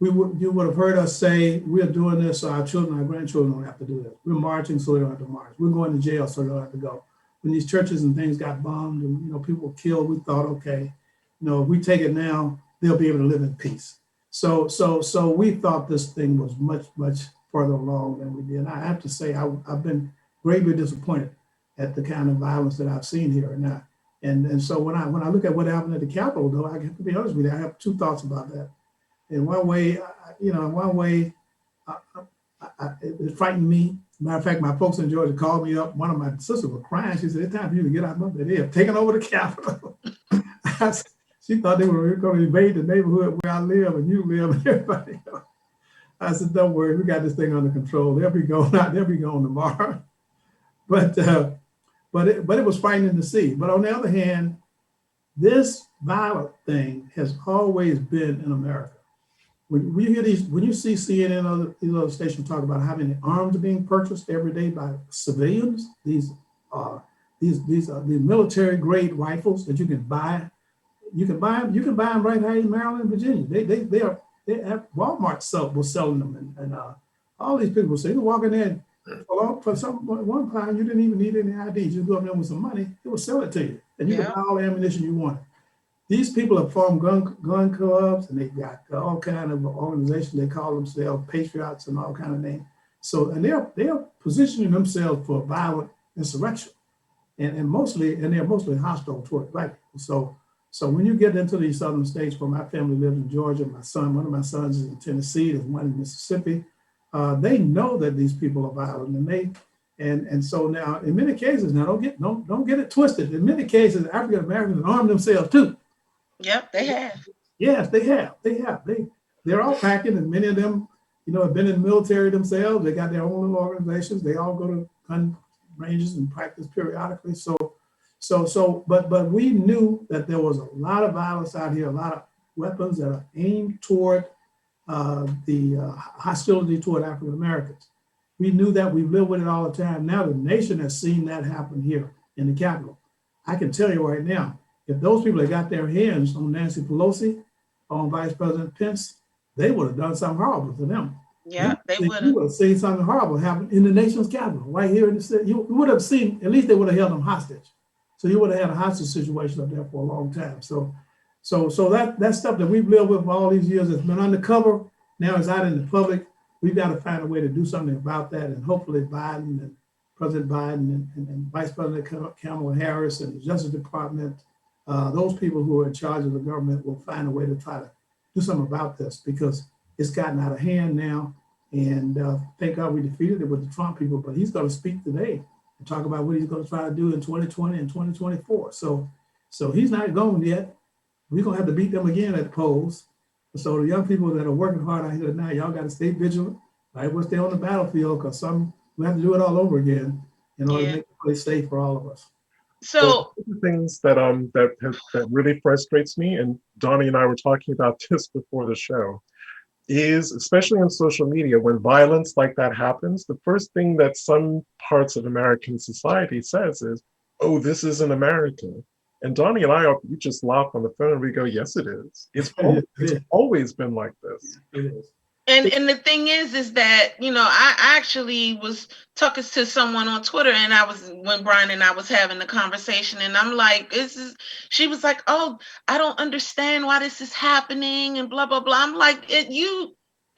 Speaker 3: You would have heard us say, we're doing this so our children, our grandchildren don't have to do this. We're marching so they don't have to march. We're going to jail so they don't have to go. When these churches and things got bombed and people were killed, we thought, okay, if we take it now, they'll be able to live in peace. So we thought this thing was much, much further along than we did. And I have to say, I've been greatly disappointed at the kind of violence that I've seen here and now. And so when I look at what happened at the Capitol, though, I have to be honest with you, I have 2 thoughts about that. In one way, it frightened me. Matter of fact, my folks in Georgia called me up. One of my sisters was crying. She said, it's time for you to get out of there. They have taken over the Capitol. She thought they were going to invade the neighborhood where I live and you live and everybody else. I said, don't worry, we got this thing under control. They'll be going out. They'll be gone tomorrow. But it was frightening to see. But on the other hand, this violent thing has always been in America. When you see CNN and these other stations talk about how many arms are being purchased every day by civilians, these military grade rifles that you can buy. You can buy them right here in Maryland and Virginia. They have Walmart was selling them, and all these people say you walk in there. For one time, you didn't even need any ID. You just go up there with some money, they will sell it to you, and you can buy all the ammunition you want. These people have formed gun clubs, and they've got all kind of organizations. They call themselves patriots and all kind of names. So, and they're positioning themselves for violent insurrection, and they're mostly hostile toward black people. So when you get into these southern states, where my family lives in Georgia, one of my sons is in Tennessee, there's one in Mississippi. They know that these people are violent, and so now in many cases, now don't get it twisted. In many cases, African Americans arm themselves too.
Speaker 2: Yep, they have.
Speaker 3: Yes, they have. They're all packing, and many of them, have been in the military themselves. They got their own little organizations. They all go to gun ranges and practice periodically. But we knew that there was a lot of violence out here, a lot of weapons that are aimed toward the hostility toward African Americans. We knew that. We live with it all the time. Now the nation has seen that happen here in the Capitol. I can tell you right now, if those people had got their hands on Nancy Pelosi, on Vice President Pence, they would have done something horrible to them.
Speaker 2: Yeah, they would have.
Speaker 3: You would have seen something horrible happen in the nation's capital, right here in the city. You would have seen, at least they would have held them hostage. So you would have had a hostage situation up there for a long time. So that stuff that we've lived with for all these years has been undercover. Now it's out in the public. We've got to find a way to do something about that. And hopefully President Biden and Vice President Kamala Harris and the Justice Department, those people who are in charge of the government will find a way to try to do something about this, because it's gotten out of hand now. And thank God we defeated it with the Trump people, but he's going to speak today and talk about what he's going to try to do in 2020 and 2024. So he's not gone yet. We're going to have to beat them again at the polls. So the young people that are working hard out here now, y'all got to stay vigilant. right? We'll stay on the battlefield because we have to do it all over again in order to
Speaker 2: Yeah.
Speaker 3: make the place safe for all of us.
Speaker 1: Well,
Speaker 2: So,
Speaker 1: one of the things that really frustrates me, and Donnie and I were talking about this before the show, is especially on social media, when violence like that happens, the first thing that some parts of American society says is, "Oh, this isn't America." And Donnie and we just laugh on the phone and we go, "Yes, it is. It's always been like this."
Speaker 3: It is.
Speaker 2: and the thing is that, I actually was talking to someone on Twitter, and when Brian and I was having the conversation, and I'm like, she was like, "Oh, I don't understand why this is happening," and blah blah blah. I'm like,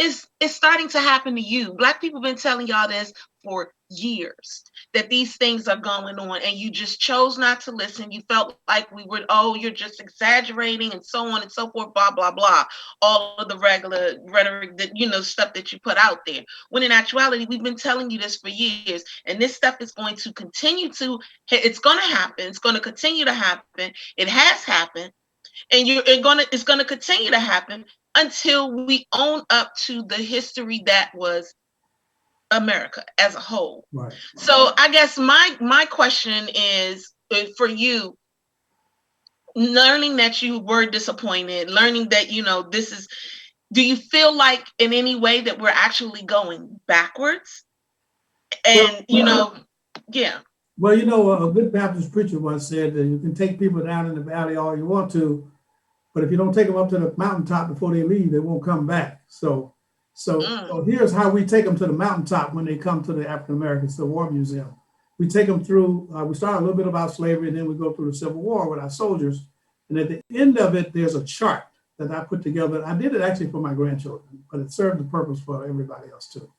Speaker 2: it's starting to happen to you. Black people been telling y'all this for years, that these things are going on, and you just chose not to listen. You felt like you're just exaggerating, and so on and so forth, blah blah blah, all of the regular rhetoric, that stuff that you put out there, when in actuality we've been telling you this for years, and this stuff is going to it's going to happen. It's going to continue to happen. It has happened, and it's going to continue to happen until we own up to the history that was America as a whole.
Speaker 3: Right.
Speaker 2: So I guess my question is, for you, learning that you were disappointed, learning that this is, do you feel like in any way that we're actually going backwards? And yeah.
Speaker 3: Well, a good Baptist preacher once said that you can take people down in the valley all you want to, but if you don't take them up to the mountaintop before they leave, they won't come back. So here's how we take them to the mountaintop when they come to the African American Civil War Museum. We take them through, we start a little bit about slavery, and then we go through the Civil War with our soldiers. And at the end of it, there's a chart that I put together. I did it actually for my grandchildren, but it served the purpose for everybody else too.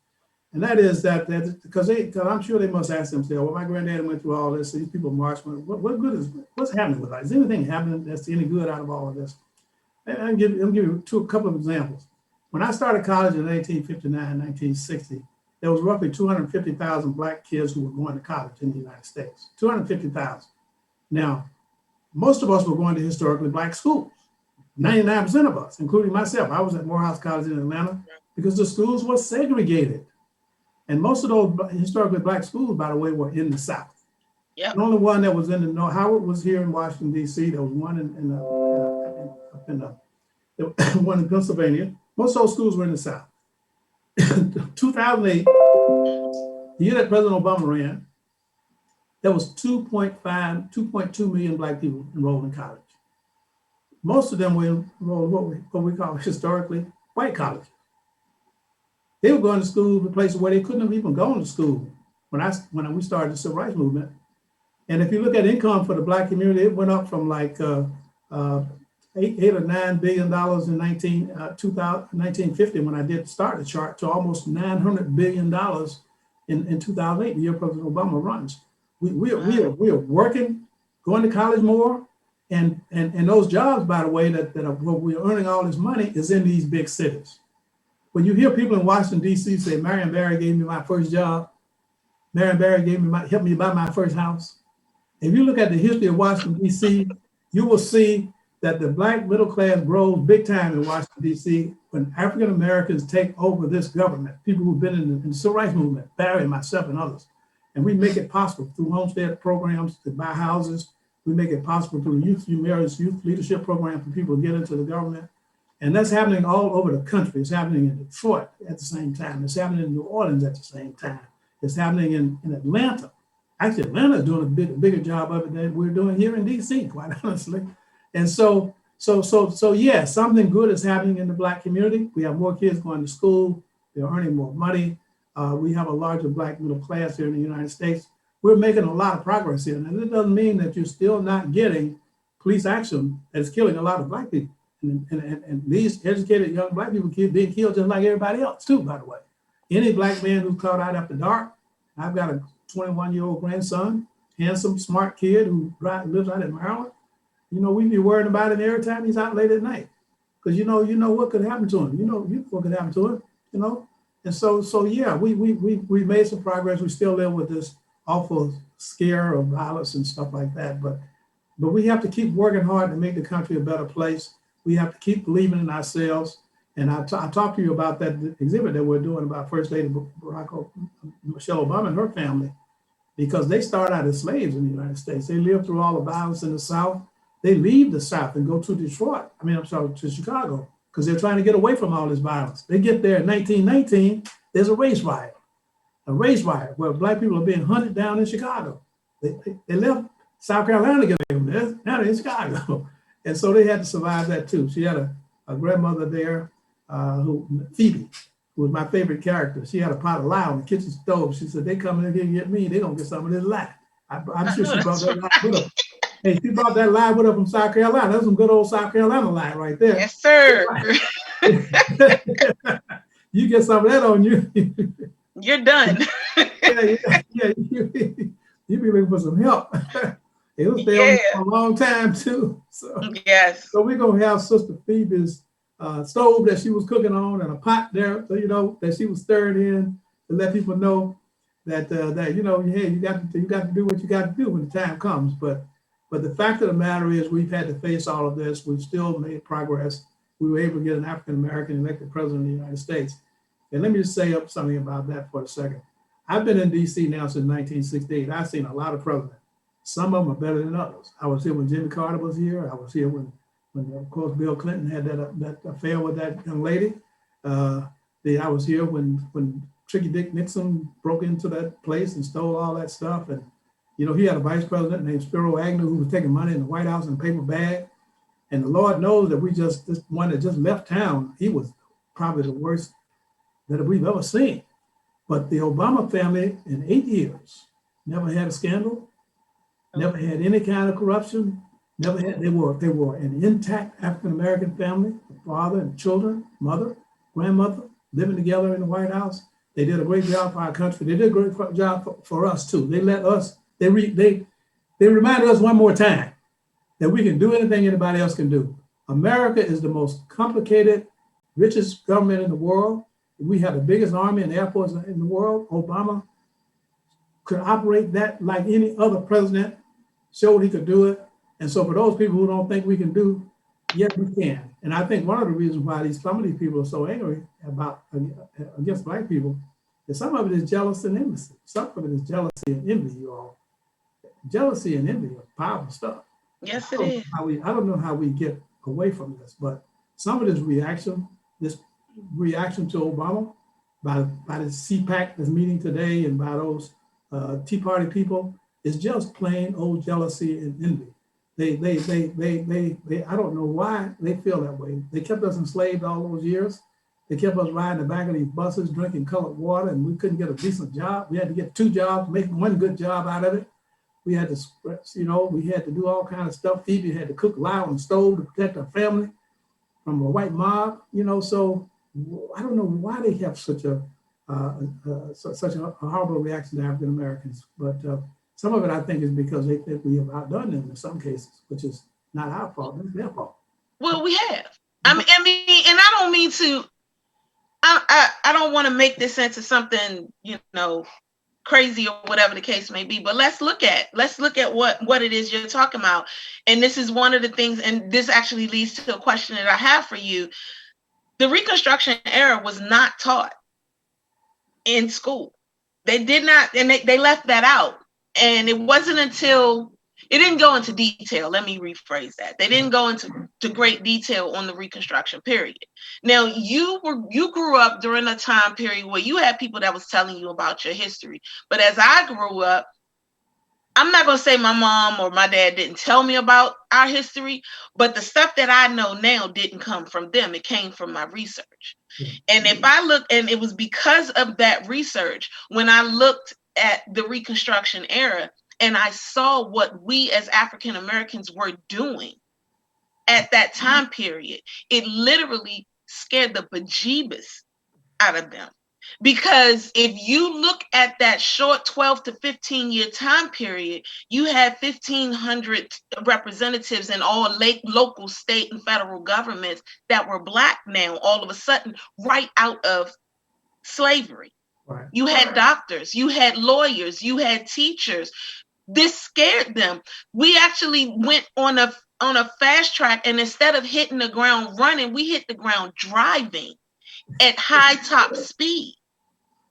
Speaker 3: And that is that because I'm sure they must ask themselves, well, my granddad went through all this, these people marched, what's happening with that? Is anything happening that's any good out of all of this? And I'll give you a couple of examples. When I started college in 1959, 1960, there was roughly 250,000 Black kids who were going to college in the United States, 250,000. Now, most of us were going to historically Black schools, 99% of us, including myself. I was at Morehouse College in Atlanta because the schools were segregated. And most of those historically Black schools, by the way, were in the South.
Speaker 2: Yep.
Speaker 3: The only one that was in the North, Howard was here in Washington, D.C. There was one one in Pennsylvania. Most of those schools were in the South. 2008, the year that President Obama ran, there was 2.2 million Black people enrolled in college. Most of them were enrolled in what we call historically white colleges. They were going to school to places where they couldn't have even gone to school when we started the Civil Rights Movement. And if you look at income for the Black community, it went up from like $8 or $9 billion in 1950 when I did start the chart to almost $900 billion in 2008, the year President Obama runs. We are working, going to college more, and those jobs, by the way, that are where we're earning all this money is in these big cities. When you hear people in Washington, D.C. say, Marion Barry gave me my first job, Marion Barry helped me buy my first house. If you look at the history of Washington, D.C., you will see that the Black middle class grows big time in Washington, D.C. when African Americans take over this government, people who've been in the Civil Rights Movement, Barry, myself, and others. And we make it possible through homestead programs to buy houses. We make it possible through youth leadership program for people to get into the government. And that's happening all over the country. It's happening in Detroit at the same time. It's happening in New Orleans at the same time. It's happening in Atlanta. Actually, Atlanta is doing a bigger job of it than we're doing here in DC, quite honestly. And so yeah, something good is happening in the Black community. We have more kids going to school. They're earning more money. We have a larger Black middle class here in the United States. We're making a lot of progress here. And it doesn't mean that you're still not getting police action that's killing a lot of Black people. And these educated young Black people being killed just like everybody else too, by the way. Any Black man who's caught out after dark, I've got a 21-year-old grandson, handsome, smart kid who lives out in Maryland. We be worried about him every time he's out late at night. Because you know what could happen to him. What could happen to him, And so yeah, we made some progress. We still live with this awful scare of violence and stuff like that. But we have to keep working hard to make the country a better place. We have to keep believing in ourselves. And I talked to you about that exhibit that we're doing about First Lady Michelle Obama and her family, because they start out as slaves in the United States. They live through all the violence in the South. They leave the South and go to Detroit. To Chicago, because they're trying to get away from all this violence. They get there in 1919, there's a race riot where Black people are being hunted down in Chicago. They left South Carolina to get away from this. Now they're in Chicago. And so they had to survive that too. She had a grandmother there, Phoebe, who was my favorite character. She had a pot of lye on the kitchen stove. She said, they come in here and get me, they're gonna get some of this lye. I'm sure she brought that lye with her. Hey, she brought that lye with her from South Carolina. That's some good old South Carolina lye right there.
Speaker 2: Yes, sir.
Speaker 3: You get some of that on you.
Speaker 2: You're done.
Speaker 3: yeah. You be looking for some help. It'll stay on for a long time too. So,
Speaker 2: yes.
Speaker 3: So we're gonna have Sister Phoebe's stove that she was cooking on and a pot there, so that she was stirring in to let people know that hey, you got to do what you got to do when the time comes. But the fact of the matter is, we've had to face all of this. We've still made progress. We were able to get an African American elected president of the United States. And let me just say something about that for a second. I've been in D.C. now since 1968. I've seen a lot of presidents. Some of them are better than others. I was here when Jimmy Carter was here. I was here when of course, Bill Clinton had that affair with that young lady. I was here when Tricky Dick Nixon broke into that place and stole all that stuff. And, he had a vice president named Spiro Agnew who was taking money in the White House in a paper bag. And the Lord knows that this one that just left town, he was probably the worst that we've ever seen. But the Obama family in 8 years never had a scandal, never had any kind of corruption, never had. They were an intact African American family, father and children, mother, grandmother, living together in the White House. They did a great job for our country. They did a great job for us too. They let us. They reminded us one more time that we can do anything anybody else can do. America is the most complicated, richest government in the world. We have the biggest army and air force in the world. Obama could operate that like any other president, showed he could do it. And so for those people who don't think we can do, yes, we can. And I think one of the reasons why some of these people are so angry against Black people is some of it is jealousy and envy. Some of it is jealousy and envy, you all. Jealousy and envy are powerful stuff.
Speaker 2: Yes, it is.
Speaker 3: I don't know how we get away from this, but some of this reaction to Obama by the CPAC that's meeting today and by those Tea Party people is just plain old jealousy and envy. They I don't know why they feel that way. They kept us enslaved all those years. They kept us riding the back of these buses, drinking colored water, and we couldn't get a decent job. We had to get 2 jobs, make one good job out of it. We had to, we had to do all kinds of stuff. Phoebe had to cook lye on the stove to protect her family from a white mob, So I don't know why they have such a horrible reaction to African Americans, but some of it I think is because they think we have outdone them in some cases, which is not our fault; it's their fault.
Speaker 2: Well, we have. I mean, and I don't mean to. I don't want to make this into something crazy or whatever the case may be. But let's look at what it is you're talking about. And this is one of the things. And this actually leads to a question that I have for you. The Reconstruction era was not taught in school. They did not, and they left that out. And it wasn't until it didn't go into detail. Let me rephrase that. They didn't go into great detail on the Reconstruction period. Now, you grew up during a time period where you had people that was telling you about your history. But as I grew up, I'm not going to say my mom or my dad didn't tell me about our history, but the stuff that I know now didn't come from them. It came from my research. And if I look, and it was because of that research, when I looked at the Reconstruction era and I saw what we as African Americans were doing at that time period, it literally scared the bejeebus out of them. Because if you look at that short 12 to 15 year time period, you had 1,500 representatives in all local, state, and federal governments that were Black now, all of a sudden, right out of slavery. Right. You had doctors, you had lawyers, you had teachers. This scared them. We actually went on a on a fast track, and instead of hitting the ground running, we hit the ground driving at high top speed.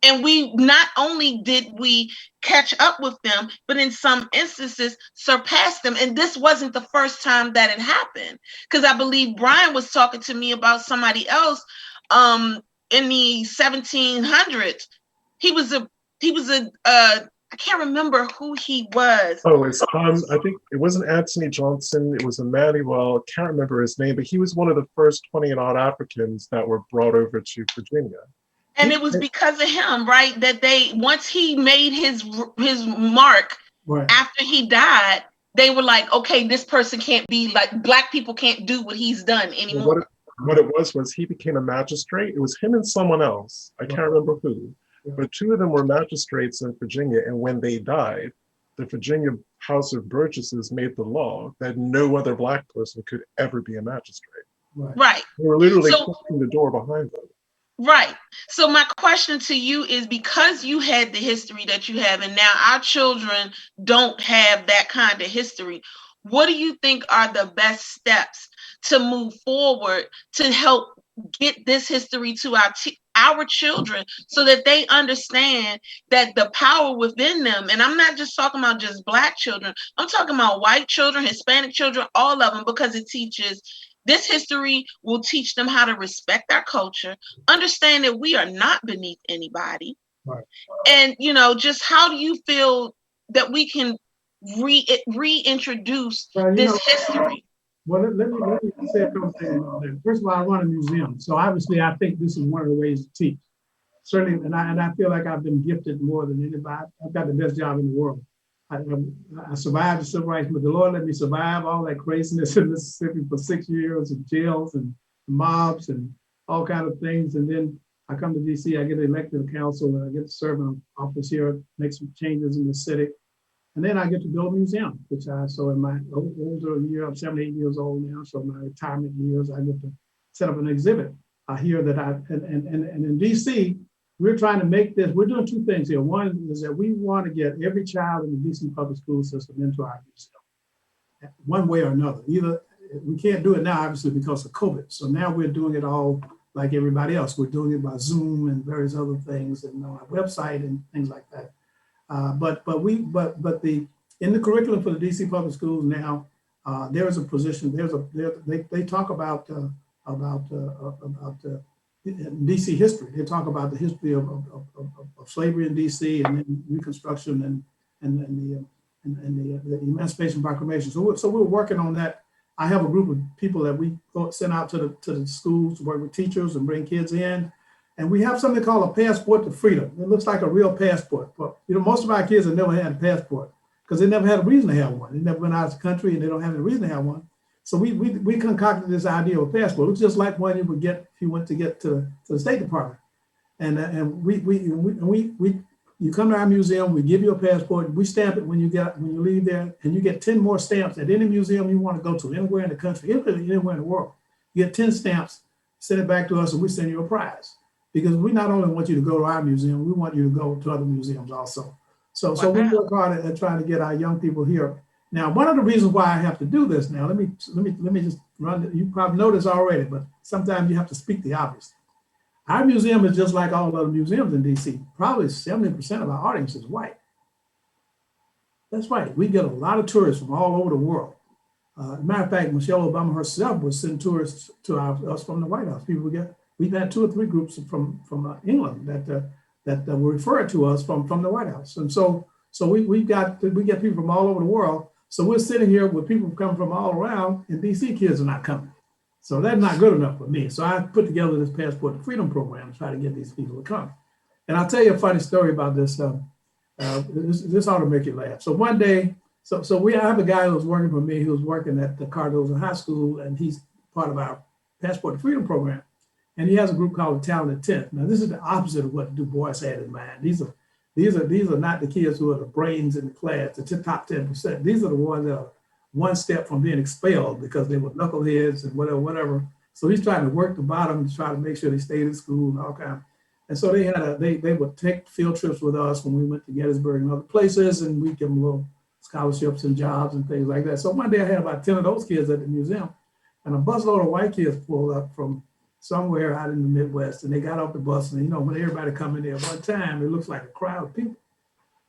Speaker 2: And we not only did we catch up with them, but in some instances surpassed them. And this wasn't the first time that it happened, because I believe Brian was talking to me about somebody else in the 1700s. He was a I can't remember who he was.
Speaker 1: Oh, it's I think it wasn't Anthony Johnson. It was Emmanuel. I can't remember his name, but he was one of the first 20 and odd Africans that were brought over to Virginia.
Speaker 2: And it was because of him, right? That they, once he made his mark,
Speaker 3: Right.
Speaker 2: after he died, they were like, okay, this person can't be like, Black people can't do what he's done anymore.
Speaker 1: Well, what it was he became a magistrate. It was him and someone else. I can't remember who. But two of them were magistrates in Virginia, and when they died, the Virginia House of Burgesses made the law that no other Black person could ever be a magistrate.
Speaker 2: Right.
Speaker 1: They were literally closing the door behind them.
Speaker 2: Right. So my question to you is, because you had the history that you have, and now our children don't have that kind of history, what do you think are the best steps to move forward to help get this history to our children, so that they understand that the power within them, and I'm not just talking about just Black children, I'm talking about white children, Hispanic children, all of them, because it teaches, this history will teach them how to respect our culture, understand that we are not beneath anybody.
Speaker 3: Right.
Speaker 2: And, you know, just how do you feel that we can reintroduce this history?
Speaker 3: Well, let me say a couple things. First of all, I run a museum, so obviously I think this is one of the ways to teach. Certainly, and I feel like I've been gifted more than anybody. I've got the best job in the world. I survived the civil rights, but the Lord let me survive all that craziness in Mississippi for 6 years, and jails and mobs and all kinds of things. And then I come to DC, I get elected to council, and I get to serve in office here, make some changes in the city. And then I get to build a museum, which so in my older year, I'm 78 years old now, so my retirement years, I get to set up an exhibit here that and in DC, we're trying to make this, we're doing two things here. One is that we want to get every child in the DC public school system into our museum, one way or another. Either, we can't do it now, obviously, because of COVID. So now we're doing it all like everybody else. We're doing it by Zoom and various other things, and on our website and things like that. But in the curriculum for the DC public schools now, there is a position. They talk about DC history. They talk about the history of slavery in DC, and then Reconstruction and the Emancipation Proclamation. So we're working on that. I have a group of people that we send out to the schools to work with teachers and bring kids in. And we have something called a passport to freedom. It looks like a real passport, but most of our kids have never had a passport because they never had a reason to have one. They never went out of the country, and they don't have any reason to have one. So we concocted this idea of a passport. It looks just like one you would get if you went to the State Department. And you come to our museum, we give you a passport, we stamp it when you leave there, and you get 10 more stamps at any museum you want to go to, anywhere in the country, anywhere in the world. You get 10 stamps, send it back to us, and we send you a prize. Because we not only want you to go to our museum, we want you to go to other museums also. So we work hard at trying to get our young people here. Now, one of the reasons why I have to do this now, let me just run. You probably know this already, but sometimes you have to speak the obvious. Our museum is just like all other museums in DC. Probably 70% of our audience is white. That's right. We get a lot of tourists from all over the world. As a matter of fact, Michelle Obama herself was sending tourists to us from the White House. We've had 2 or 3 groups from England that were referred to us from the White House, and so we get people from all over the world. So we're sitting here with people coming from all around, and DC kids are not coming. So that's not good enough for me. So I put together this Passport to Freedom program to try to get these people to come. And I'll tell you a funny story about this. This ought to make you laugh. So one day, I have a guy who was working for me, who was working at the Cardozo High School, and he's part of our Passport to Freedom program. And he has a group called the Talented 10th. Now, this is the opposite of what Du Bois had in mind. These are not the kids who are the brains in the class, the top 10%. These are the ones that are one step from being expelled because they were knuckleheads and whatever. So he's trying to work the bottom to try to make sure they stayed in school and all kinds. And so they would take field trips with us when we went to Gettysburg and other places, and we'd give them a little scholarships and jobs and things like that. So one day I had about 10 of those kids at the museum, and a busload of white kids pulled up from somewhere out in the Midwest, and they got off the bus, and when everybody come in there at one time, it looks like a crowd of people.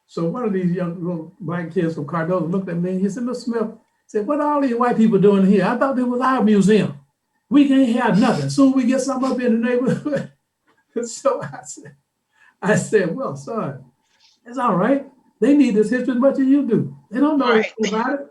Speaker 3: So one of these young little black kids from Cardozo looked at me and he said, Mr. Smith, said, what are all these white people doing here? I thought this was our museum. We can't have nothing. Soon we get something up in the neighborhood. So I said, well, son, it's all right. They need this history as much as you do. They don't know anything about it.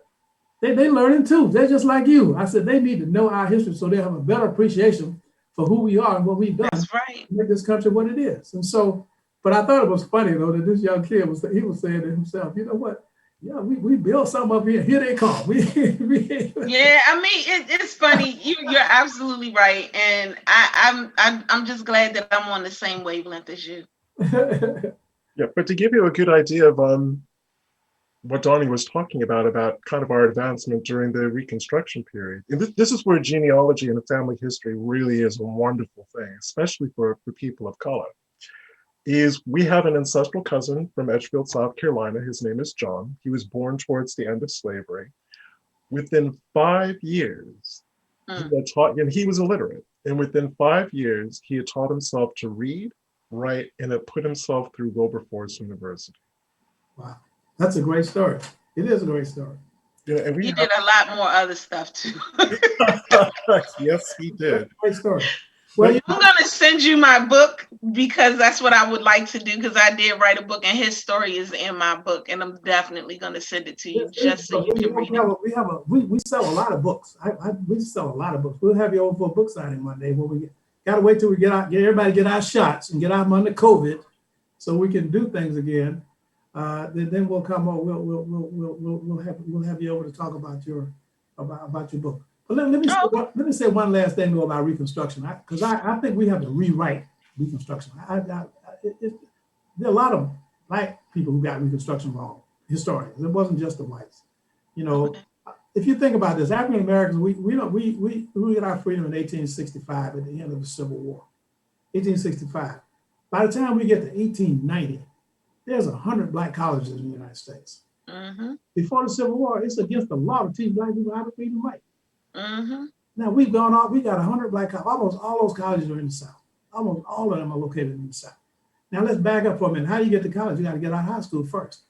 Speaker 3: They learning too. They're just like you. I said, they need to know our history so they have a better appreciation for who we are and what we've done.
Speaker 2: That's right.
Speaker 3: To make this country what it is. And so, but I thought it was funny though, that this young kid was saying to himself, you know what? Yeah, we built something up here. Here they come.
Speaker 2: Yeah, I mean, it's funny. You're absolutely right, and I'm just glad that I'm on the same wavelength as you.
Speaker 1: Yeah, but to give you a good idea of what Donnie was talking about kind of our advancement during the Reconstruction period, and this is where genealogy and family history really is a wonderful thing, especially for people of color. Is we have an ancestral cousin from Edgefield, South Carolina. His name is John. He was born towards the end of slavery. Within 5 years, he had taught, and he was illiterate. And within 5 years, he had taught himself to read, write, and had put himself through Wilberforce University.
Speaker 3: Wow, that's a great story. It is a great story.
Speaker 1: Yeah, and
Speaker 2: he did a lot more other stuff too.
Speaker 1: Yes, he did.
Speaker 3: Great story. Well,
Speaker 2: I'm going to send you my book because that's what I would like to do, because I did write a book and his story is in my book, and I'm definitely going to send it to you just so you can read it.
Speaker 3: We sell a lot of books. We sell a lot of books. We'll have you over for a book signing one day. We got to wait till we get everybody get our shots and get out under COVID so we can do things again. Then we'll come over. We'll have you over to talk about your book. But let me say one last thing though about Reconstruction, because I think we have to rewrite Reconstruction. There are a lot of black people who got Reconstruction wrong, historians. It wasn't just the whites. If you think about this, African Americans, we get our freedom in 1865 at the end of the Civil War. 1865. By the time we get to 1890, there's 100 black colleges in the United States.
Speaker 2: Mm-hmm.
Speaker 3: Before the Civil War, it's against the law to teach black people how to read and write.
Speaker 2: Mm-hmm.
Speaker 3: Now we've gone off, we got 100 black colleges, almost all those colleges are in the South. Almost all of them are located in the South. Now let's back up for a minute. How do you get to college? You got to get out of high school first.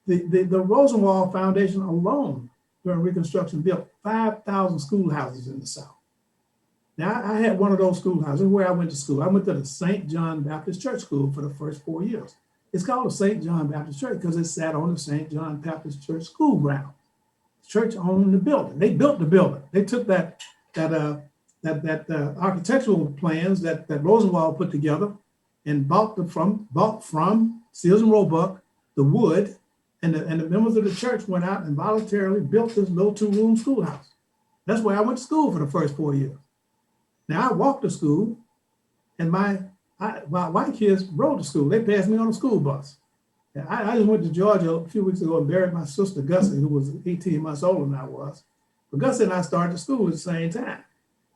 Speaker 3: The Rosenwald Foundation alone during Reconstruction built 5,000 schoolhouses in the South. Now I had one of those schoolhouses where I went to school. I went to the St. John Baptist Church School for the first 4 years. It's called the St. John Baptist Church because it sat on the St. John Baptist Church school ground. The church owned the building. They built the building. They took that architectural plans that Rosenwald put together and bought from Sears and Roebuck the wood, and the members of the church went out and voluntarily built this little 2-room schoolhouse. That's where I went to school for the first 4 years. Now I walked to school, and my white kids rode to school. They passed me on a school bus. And I just went to Georgia a few weeks ago and buried my sister Gussie, who was 18 months older than I was. But Gussie and I started school at the same time.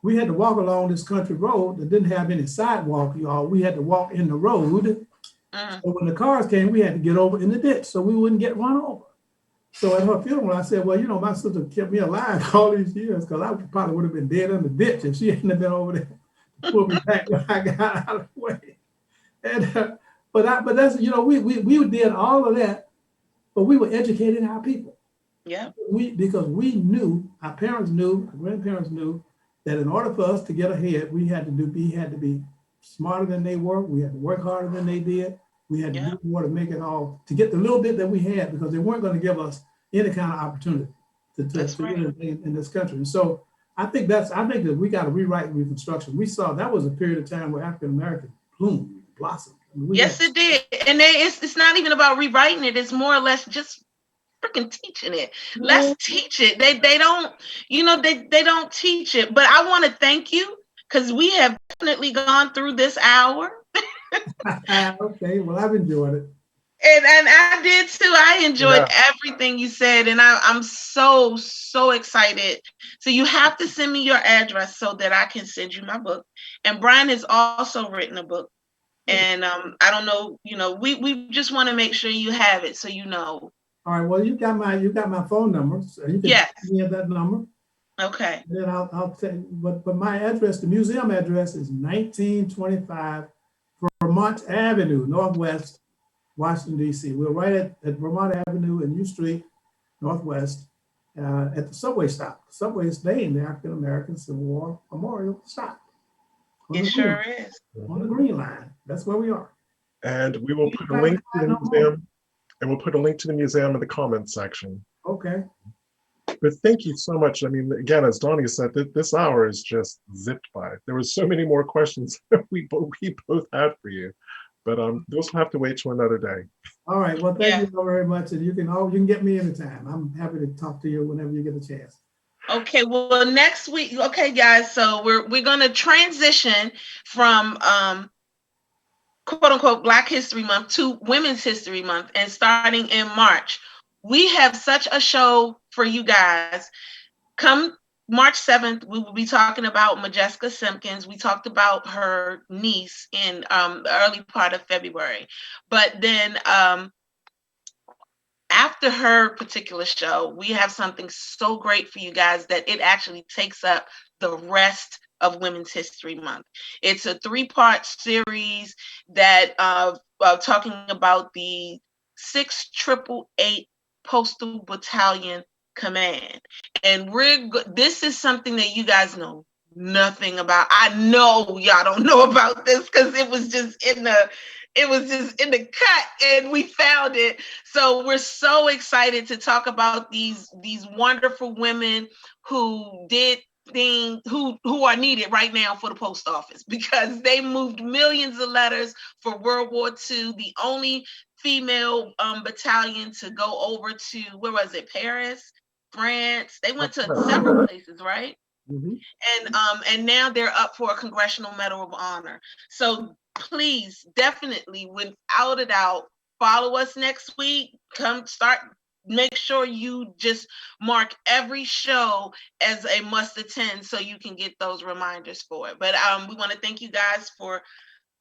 Speaker 3: We had to walk along this country road that didn't have any sidewalk, y'all. We had to walk in the road. So when the cars came, we had to get over in the ditch so we wouldn't get run over. So at her funeral, I said, well, my sister kept me alive all these years because I probably would have been dead in the ditch if she hadn't been over there to pull me back when I got out of the way. And but that's, we did all of that, but we were educating our people.
Speaker 2: Yeah.
Speaker 3: Because we knew, our parents knew, our grandparents knew that in order for us to get ahead, we had to be smarter than they were. We had to work harder than they did. We had to do more to make it all, to get the little bit that we had, because they weren't going to give us any kind of opportunity to live in this country. And so I think that we got to rewrite Reconstruction. We saw that was a period of time where African Americans bloomed, blossomed.
Speaker 2: Yes, it did. And it's not even about rewriting it. It's more or less just freaking teaching it. Let's teach it. They don't, they don't teach it. But I want to thank you because we have definitely gone through this hour.
Speaker 3: Okay, well, I've enjoyed it.
Speaker 2: And I did too. I enjoyed everything you said. And I'm so excited. So you have to send me your address so that I can send you my book. And Brian has also written a book. And I don't know, we just want to make sure you have it so you know.
Speaker 3: All right, well, you got my phone number, so you can
Speaker 2: Yes.
Speaker 3: give me that number.
Speaker 2: Okay.
Speaker 3: And then I'll tell you, but my address, the museum address is 1925 Vermont Avenue, Northwest, Washington, D.C. We're right at Vermont Avenue and U Street, Northwest, at the subway stop. The subway is named the African American Civil War Memorial Stop.
Speaker 2: It sure is.
Speaker 3: On the Green Line. That's where we are.
Speaker 1: And we will put a link to the museum, and we'll put a link to the museum in the comments section.
Speaker 3: Okay.
Speaker 1: But thank you so much. I mean, again, as Donnie said, this hour is just zipped by. There was so many more questions we both had for you, but those will have to wait till another day.
Speaker 3: All right. Well, thank you so very much, and you can get me anytime. I'm happy to talk to you whenever you get a chance.
Speaker 2: Okay, well, next week, okay, guys, so we're gonna transition from quote unquote Black History Month to Women's History Month, and starting in March, we have such a show for you guys. Come March 7th, we will be talking about Majeska Simpkins. We talked about her niece in the early part of February, but then after her particular show, we have something so great for you guys that it actually takes up the rest of Women's History Month. It's a 3-part series that talking about the 688 Postal Battalion Command. And this is something that you guys know nothing about. I know y'all don't know about this because it was just in the cut and we found it. So we're so excited to talk about these wonderful women who did things who are needed right now for the post office, because they moved millions of letters for World War II. The only female battalion to go over to, where was it, Paris, France. They went to several places, right?
Speaker 1: Mm-hmm.
Speaker 2: And now they're up for a Congressional Medal of Honor. So please, definitely, without a doubt, follow us next week. Make sure you just mark every show as a must attend so you can get those reminders for it. But we want to thank you guys for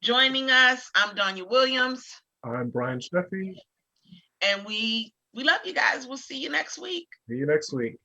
Speaker 2: joining us. I'm Donya Williams.
Speaker 1: I'm Brian Steffi.
Speaker 2: And we love you guys. We'll see you next week.
Speaker 1: See you next week.